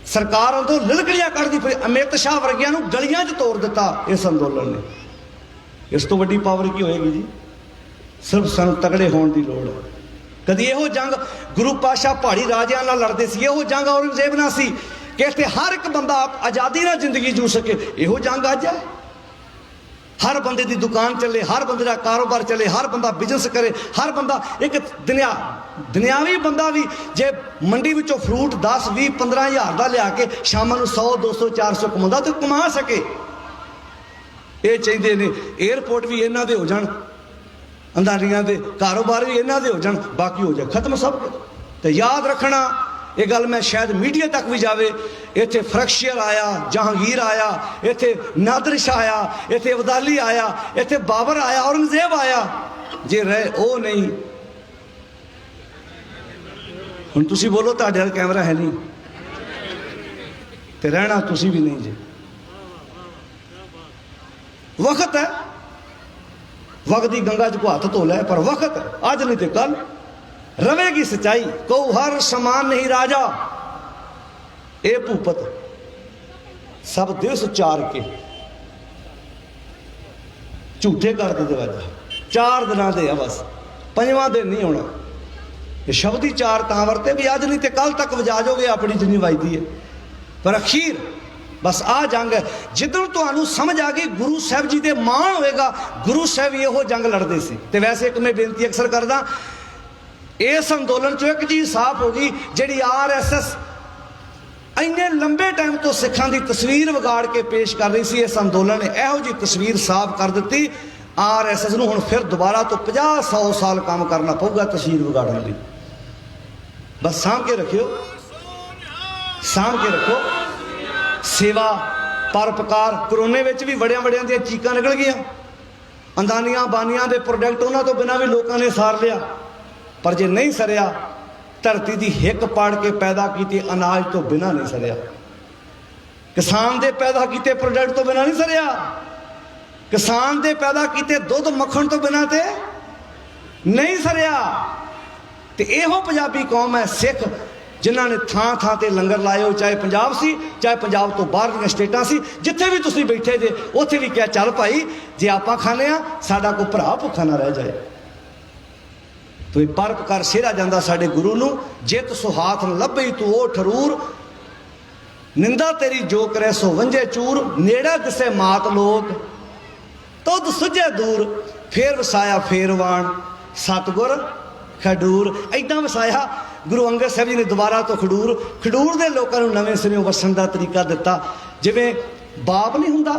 ਸਰਕਾਰਾਂ ਤੋਂ ਲਿਲਕੜੀਆਂ ਕੱਢਦੀ ਪਈ। ਅਮਿਤ ਸ਼ਾਹ ਵਰਗਿਆਂ ਨੂੰ ਗਲੀਆਂ 'ਚ ਤੋੜ ਦਿੱਤਾ ਇਸ ਅੰਦੋਲਨ ਨੇ। ਇਸ ਤੋਂ ਵੱਡੀ ਪਾਵਰ ਕੀ ਹੋਏਗੀ ਜੀ? ਸਿਰਫ ਸਾਨੂੰ ਤਗੜੇ ਹੋਣ ਦੀ ਲੋੜ ਹੈ। ਕਦੀ ਇਹੋ ਜੰਗ ਗੁਰੂ ਪਾਤਸ਼ਾਹ ਪਹਾੜੀ ਰਾਜਿਆਂ ਨਾਲ ਲੜਦੇ ਸੀ, ਇਹੋ ਜੰਗ ਔਰੰਗਜ਼ੇਬ ਨਾਲ ਸੀ ਕਿ ਇੱਥੇ ਹਰ ਇੱਕ ਬੰਦਾ ਆਜ਼ਾਦੀ ਨਾਲ ਜ਼ਿੰਦਗੀ ਜੂ ਸਕੇ। ਇਹੋ ਜੰਗ ਅੱਜ ਹੈ। ਹਰ ਬੰਦੇ ਦੀ ਦੁਕਾਨ ਚੱਲੇ, ਹਰ ਬੰਦੇ ਦਾ ਕਾਰੋਬਾਰ ਚੱਲੇ, ਹਰ ਬੰਦਾ ਬਿਜ਼ਨਸ ਕਰੇ, ਹਰ ਬੰਦਾ ਇੱਕ ਦੁਨਿਆਵੀ ਬੰਦਾ ਵੀ ਜੇ ਮੰਡੀ ਵਿੱਚੋਂ ਫਰੂਟ 10 20 15 ਹਜ਼ਾਰ ਦਾ ਲਿਆ ਕੇ ਸ਼ਾਮਾਂ ਨੂੰ 100 200 400 ਕਮਾਉਂਦਾ ਤੇ ਕਮਾ ਸਕੇ। ਇਹ ਚਾਹੀਦੇ ਨੇ ਏਅਰਪੋਰਟ ਵੀ ਇਹਨਾਂ ਦੇ ਹੋ ਜਾਣ, ਅੰਦਾਜ਼ੀਆਂ ਦੇ ਕਾਰੋਬਾਰ ਵੀ ਇਹਨਾਂ ਦੇ ਹੋ ਜਾਣ, ਬਾਕੀ ਹੋ ਜਾਏ ਖਤਮ ਸਭ ਕੁਝ। ਤੇ ਯਾਦ ਰੱਖਣਾ ਇਹ ਗੱਲ, ਮੈਂ ਸ਼ਾਇਦ ਮੀਡੀਆ ਤੱਕ ਵੀ ਜਾਵੇ, ਇੱਥੇ ਫਰਕਸ਼ੀਅਰ ਆਇਆ, ਜਹਾਂਗੀਰ ਆਇਆ, ਇੱਥੇ ਨਾਦਰ ਸ਼ਾਹ ਆਇਆ, ਇੱਥੇ ਅਬਦਾਲੀ ਆਇਆ, ਇੱਥੇ ਬਾਬਰ ਆਇਆ, ਔਰੰਗਜ਼ੇਬ ਆਇਆ, ਜੇ ਰਹੇ ਉਹ ਨਹੀਂ। ਹੁਣ ਤੁਸੀਂ ਬੋਲੋ ਤੁਹਾਡੇ ਨਾਲ ਕੈਮਰਾ ਹੈ ਨਹੀਂ ਤੇ ਰਹਿਣਾ ਤੁਸੀਂ ਵੀ ਨਹੀਂ ਜੀ। ਵਕਤ ਹੈ, ਵਕਤ ਦੀ ਗੰਗਾ 'ਚ ਹੱਥ ਧੋ ਲੈ, ਪਰ ਵਕਤ ਅੱਜ ਨਹੀਂ ਤੇ ਕੱਲ ਰਵੇਗੀ ਸੱਚਾਈ। ਕਹੂ ਹਰ ਸਮਾਨ ਨਹੀਂ ਰਾਜਾ, ਇਹ ਭੂਪਤ ਸਭ ਦਿਵਸ ਚਾਰ ਕੇ ਝੂਠੇ ਕਰ ਦੇ ਦਰਵਾਜ਼ਾ। 4 ਦਿਨਾਂ ਦੇ ਆ ਬਸ, 5ਵਾਂ ਦਿਨ ਨਹੀਂ ਹੋਣਾ। ਇਹ ਸ਼ਬਦ ਹੀ 4 ਤਾਂ ਵਰਤੇ ਵੀ ਅੱਜ ਨਹੀਂ ਤੇ ਕੱਲ ਤੱਕ ਵਜਾ ਜਾਓਗੇ ਆਪਣੀ ਜਿੰਨੀ ਵੱਜਦੀ ਹੈ। ਪਰ ਅਖੀਰ ਬਸ ਆ ਜੰਗ ਹੈ। ਜਿੱਦਣ ਤੁਹਾਨੂੰ ਸਮਝ ਆ ਗਈ ਗੁਰੂ ਸਾਹਿਬ ਜੀ ਦੇ ਮਾਣ ਹੋਏਗਾ, ਗੁਰੂ ਸਾਹਿਬ ਇਹੋ ਜੰਗ ਲੜਦੇ ਸੀ। ਤੇ ਵੈਸੇ ਇੱਕ ਮੈਂ ਬੇਨਤੀ ਅਕਸਰ ਕਰਦਾ, ਇਸ ਅੰਦੋਲਨ 'ਚੋਂ ਇੱਕ ਚੀਜ਼ ਸਾਫ਼ ਹੋ ਗਈ, ਜਿਹੜੀ RSS ਇੰਨੇ ਲੰਬੇ ਟਾਈਮ ਤੋਂ ਸਿੱਖਾਂ ਦੀ ਤਸਵੀਰ ਵਿਗਾੜ ਕੇ ਪੇਸ਼ ਕਰ ਰਹੀ ਸੀ, ਇਸ ਅੰਦੋਲਨ ਨੇ ਇਹੋ ਜਿਹੀ ਤਸਵੀਰ ਸਾਫ਼ ਕਰ ਦਿੱਤੀ। RSS ਨੂੰ ਹੁਣ ਫਿਰ ਦੁਬਾਰਾ ਤੋਂ 50-100 ਸਾਲ ਕੰਮ ਕਰਨਾ ਪਊਗਾ ਤਸਵੀਰ ਵਿਗਾੜਨ ਲਈ। ਬਸ ਸਾਂਭ ਕੇ ਰੱਖਿਓ, ਸਾਂਭ ਕੇ ਰੱਖੋ। ਸੇਵਾ ਪਰਉਪਕਾਰ, ਕਰੋਨੇ ਵਿੱਚ ਵੀ ਬੜਿਆਂ ਦੀਆਂ ਚੀਕਾਂ ਨਿਕਲ ਗਈਆਂ। ਅੰਦਾਨੀਆਂ ਬਾਨੀਆਂ ਦੇ ਪ੍ਰੋਡਕਟ ਉਹਨਾਂ ਤੋਂ ਬਿਨਾਂ ਵੀ ਲੋਕਾਂ ਨੇ ਸਾਰ ਲਿਆ। ਪਰ ਜੇ ਨਹੀਂ ਸਰਿਆ ਧਰਤੀ ਦੀ ਹਿੱਕ ਪਾੜ ਕੇ ਪੈਦਾ ਕੀਤੇ ਅਨਾਜ ਤੋਂ ਬਿਨਾਂ ਨਹੀਂ ਸਰਿਆ। ਕਿਸਾਨ ਦੇ ਪੈਦਾ ਕੀਤੇ ਪ੍ਰੋਡਕਟ ਤੋਂ ਬਿਨਾਂ ਨਹੀਂ ਸਰਿਆ। ਕਿਸਾਨ ਦੇ ਪੈਦਾ ਕੀਤੇ ਦੁੱਧ ਮੱਖਣ ਤੋਂ ਬਿਨਾਂ ਤੇ ਨਹੀਂ ਸਰਿਆ। ਤੇ ਇਹੋ ਪੰਜਾਬੀ ਕੌਮ ਹੈ, ਸਿੱਖ, ਜਿਨ੍ਹਾਂ ਨੇ ਥਾਂ ਥਾਂ ਤੇ ਲੰਗਰ ਲਾਏ ਹੋ, ਚਾਹੇ ਪੰਜਾਬ ਸੀ, ਚਾਹੇ ਪੰਜਾਬ ਤੋਂ ਬਾਹਰ ਦੀਆਂ ਸਟੇਟਾਂ ਸੀ, ਜਿੱਥੇ ਵੀ ਤੁਸੀਂ ਬੈਠੇ ਜੇ ਉੱਥੇ ਵੀ ਕਿਹਾ ਚੱਲ ਭਾਈ ਜੇ ਆਪਾਂ ਖਾਂਦੇ ਆ ਸਾਡਾ ਕੋਈ ਭਰਾ ਭੁੱਖਾ ਨਾ ਰਹਿ ਜਾਏ। ਤੂੰ ਪਰਪ ਕਰ ਸਿਹਰਾ ਜਾਂਦਾ ਸਾਡੇ ਗੁਰੂ ਨੂੰ, ਜਿੱਤ ਸੁਹਾਥ ਨ ਲੱਭਈ ਤੂੰ ਉਹ ਠਰੂਰ, ਨਿੰਦਾ ਤੇਰੀ ਜੋ ਕਰੇ ਸੋ ਵੰਝੇ ਚੂਰ, ਨੇੜੇ ਦਿਸੇ ਮਾਤ ਲੋਕ ਤੁਧ ਸੁਝੇ ਦੂਰ, ਫੇਰ ਵਸਾਇਆ ਫੇਰਵਾਨ ਸਤਗੁਰ ਖਡੂਰ। ਐਦਾਂ ਵਸਾਇਆ ਗੁਰੂ ਅੰਗਦ ਸਾਹਿਬ ਜੀ ਨੇ ਦੁਬਾਰਾ ਤੋਂ ਖਡੂਰ ਦੇ ਲੋਕਾਂ ਨੂੰ ਨਵੇਂ ਸਿਰਿਓਂ ਵਸਣ ਦਾ ਤਰੀਕਾ ਦਿੱਤਾ। ਜਿਵੇਂ ਬਾਪ ਨਹੀਂ ਹੁੰਦਾ,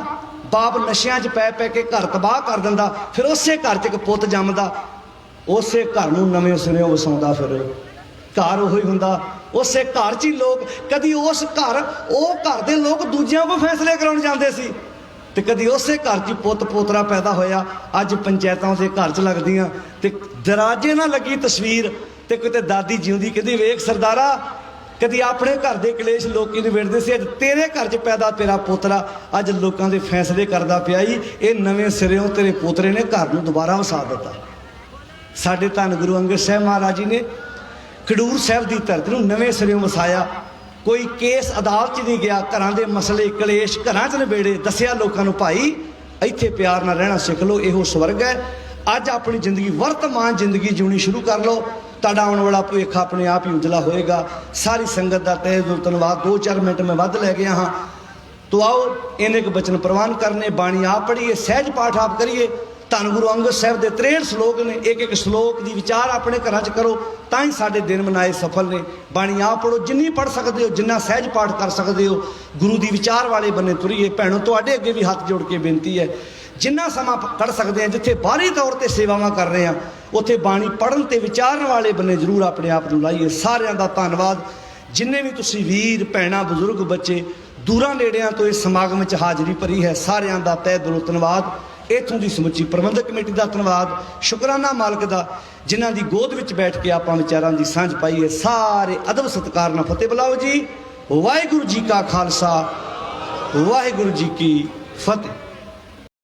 ਬਾਪ ਨਸ਼ਿਆਂ 'ਚ ਪੈ ਪੈ ਕੇ ਘਰ ਤਬਾਹ ਕਰ ਦਿੰਦਾ, ਫਿਰ ਉਸੇ ਘਰ 'ਚ ਇੱਕ ਪੁੱਤ ਜੰਮਦਾ, ਉਸੇ ਘਰ ਨੂੰ ਨਵੇਂ ਸਿਰਿਓਂ ਵਸਾਉਂਦਾ। ਫਿਰ ਘਰ ਉਹੀ ਹੁੰਦਾ, ਉਸੇ ਘਰ 'ਚ ਹੀ ਲੋਕ, ਕਦੀ ਉਸ ਘਰ ਉਹ ਘਰ ਦੇ ਲੋਕ ਦੂਜਿਆਂ ਕੋਲ ਫੈਸਲੇ ਕਰਾਉਣ ਜਾਂਦੇ ਸੀ, ਤੇ ਕਦੀ ਉਸੇ ਘਰ 'ਚ ਪੁੱਤ ਪੋਤਰਾ ਪੈਦਾ ਹੋਇਆ। ਅੱਜ ਪੰਚਾਇਤਾਂ ਦੇ ਘਰ 'ਚ ਲੱਗਦੀਆਂ ਤੇ ਦਰਾਜੇ ਨਾਲ ਲੱਗੀ ਤਸਵੀਰ, ਤੇ ਕਿਤੇ ਦਾਦੀ ਜਿਉਂਦੀ ਕਹਿੰਦੀ ਵੇਖ ਸਰਦਾਰਾ, ਕਦੀ ਆਪਣੇ ਘਰ ਦੇ ਕਲੇਸ਼ ਲੋਕੀ ਨੂੰ ਵੇੜਦੇ ਸੀ, ਅੱਜ ਤੇਰੇ ਘਰ 'ਚ ਪੈਦਾ ਤੇਰਾ ਪੋਤਰਾ ਅੱਜ ਲੋਕਾਂ ਦੇ ਫੈਸਲੇ ਕਰਦਾ ਪਿਆ ਹੀ। ਇਹ ਨਵੇਂ ਸਿਰਿਓਂ ਤੇਰੇ ਪੋਤਰੇ ਨੇ ਘਰ ਨੂੰ ਦੁਬਾਰਾ ਵਸਾ ਦਿੱਤਾ। ਸਾਡੇ ਧੰਨ ਗੁਰੂ ਅੰਗਦ ਸਾਹਿਬ ਮਹਾਰਾਜ ਜੀ ਨੇ ਖਡੂਰ ਸਾਹਿਬ ਦੀ ਧਰਤੀ ਨੂੰ ਨਵੇਂ ਸਿਰਿਓਂ ਵਸਾਇਆ। ਕੋਈ ਕੇਸ ਅਦਾਲਤ 'ਚ ਨਹੀਂ ਗਿਆ, ਘਰਾਂ ਦੇ ਮਸਲੇ ਕਲੇਸ਼ ਘਰਾਂ 'ਚ ਨਿਬੇੜੇ, ਦੱਸਿਆ ਲੋਕਾਂ ਨੂੰ ਭਾਈ ਇੱਥੇ ਪਿਆਰ ਨਾਲ ਰਹਿਣਾ ਸਿੱਖ ਲਓ, ਇਹੋ ਸਵਰਗ ਹੈ। ਅੱਜ ਆਪਣੀ ਜ਼ਿੰਦਗੀ, ਵਰਤਮਾਨ ਜ਼ਿੰਦਗੀ ਜਿਉਣੀ ਸ਼ੁਰੂ ਕਰ ਲਓ, ਤੁਹਾਡਾ ਆਉਣ ਵਾਲਾ ਭਵਿੱਖ ਆਪਣੇ ਆਪ ਹੀ ਉਜਲਾ ਹੋਏਗਾ। ਸਾਰੀ ਸੰਗਤ ਦਾ ਤਹਿ ਦਿਲੋਂ ਧੰਨਵਾਦ। 2-4 ਮਿੰਟ ਮੈਂ ਵੱਧ ਲੈ ਗਿਆ ਹਾਂ, ਤੋ ਆਓ ਇਹਨੇ ਕੁ ਬਚਨ ਪ੍ਰਵਾਨ ਕਰਨੇ, ਬਾਣੀ ਆਪ ਪੜ੍ਹੀਏ, ਸਹਿਜ ਪਾਠ ਆਪ ਕਰੀਏ। ਧੰਨ ਗੁਰੂ ਅੰਗਦ ਸਾਹਿਬ ਦੇ 63 ਸ਼ਲੋਕ ਨੇ, ਇੱਕ ਇੱਕ ਸ਼ਲੋਕ ਦੀ ਵਿਚਾਰ ਆਪਣੇ ਘਰਾਂ 'ਚ ਕਰੋ, ਤਾਂ ਹੀ ਸਾਡੇ ਦਿਨ ਮਨਾਏ ਸਫਲ ਨੇ। ਬਾਣੀ ਆਪ ਪੜ੍ਹੋ, ਜਿੰਨੀ ਪੜ੍ਹ ਸਕਦੇ ਹੋ, ਜਿੰਨਾ ਸਹਿਜ ਪਾਠ ਕਰ ਸਕਦੇ ਹੋ, ਗੁਰੂ ਦੀ ਵਿਚਾਰ ਵਾਲੇ ਬੰਨੇ ਤੁਰੀਏ। ਭੈਣੋ ਤੁਹਾਡੇ ਅੱਗੇ ਵੀ ਹੱਥ ਜੋੜ ਕੇ ਬੇਨਤੀ ਹੈ, ਜਿੰਨਾ ਸਮਾਂ ਕੱਢ ਸਕਦੇ ਹਾਂ, ਜਿੱਥੇ ਬਾਹਰੀ ਤੌਰ ਤੇ ਸੇਵਾਵਾਂ ਕਰ ਰਹੇ ਹਾਂ, ਉੱਥੇ ਬਾਣੀ ਪੜ੍ਹਨ ਤੇ ਵਿਚਾਰਨ ਵਾਲੇ ਬੰਨੇ ਜ਼ਰੂਰ ਆਪਣੇ ਆਪ ਨੂੰ ਲਾਈਏ। ਸਾਰਿਆਂ ਦਾ ਧੰਨਵਾਦ। ਜਿੰਨੇ ਵੀ ਤੁਸੀਂ ਵੀਰ ਭੈਣਾਂ ਬਜ਼ੁਰਗ ਬੱਚੇ ਦੂਰਾਂ ਨੇੜਿਆਂ ਤੋਂ ਇਸ ਸਮਾਗਮ 'ਚ ਹਾਜ਼ਰੀ ਭਰੀ ਹੈ, ਸਾਰਿਆਂ ਦਾ ਤਹਿ ਦਿਲੋਂ ਧੰਨਵਾਦ। ਇੱਥੋਂ ਦੀ ਸਮੁੱਚੀ ਪ੍ਰਬੰਧਕ ਕਮੇਟੀ ਦਾ ਧੰਨਵਾਦ, ਸ਼ੁਕਰਾਨਾ ਮਾਲਕ ਦਾ, ਜਿਨ੍ਹਾਂ ਦੀ ਗੋਦ ਵਿੱਚ ਬੈਠ ਕੇ ਆਪਾਂ ਵਿਚਾਰਾਂ ਦੀ ਸਾਂਝ ਪਾਈ ਹੈ। ਸਾਰੇ ਅਦਬ ਸਤਿਕਾਰ ਨਾਲ ਫਤਿਹ ਬੁਲਾਓ ਜੀ। ਵਾਹਿਗੁਰੂ ਜੀ ਕਾ ਖਾਲਸਾ, ਵਾਹਿਗੁਰੂ ਜੀ ਕੀ ਫਤਿਹ।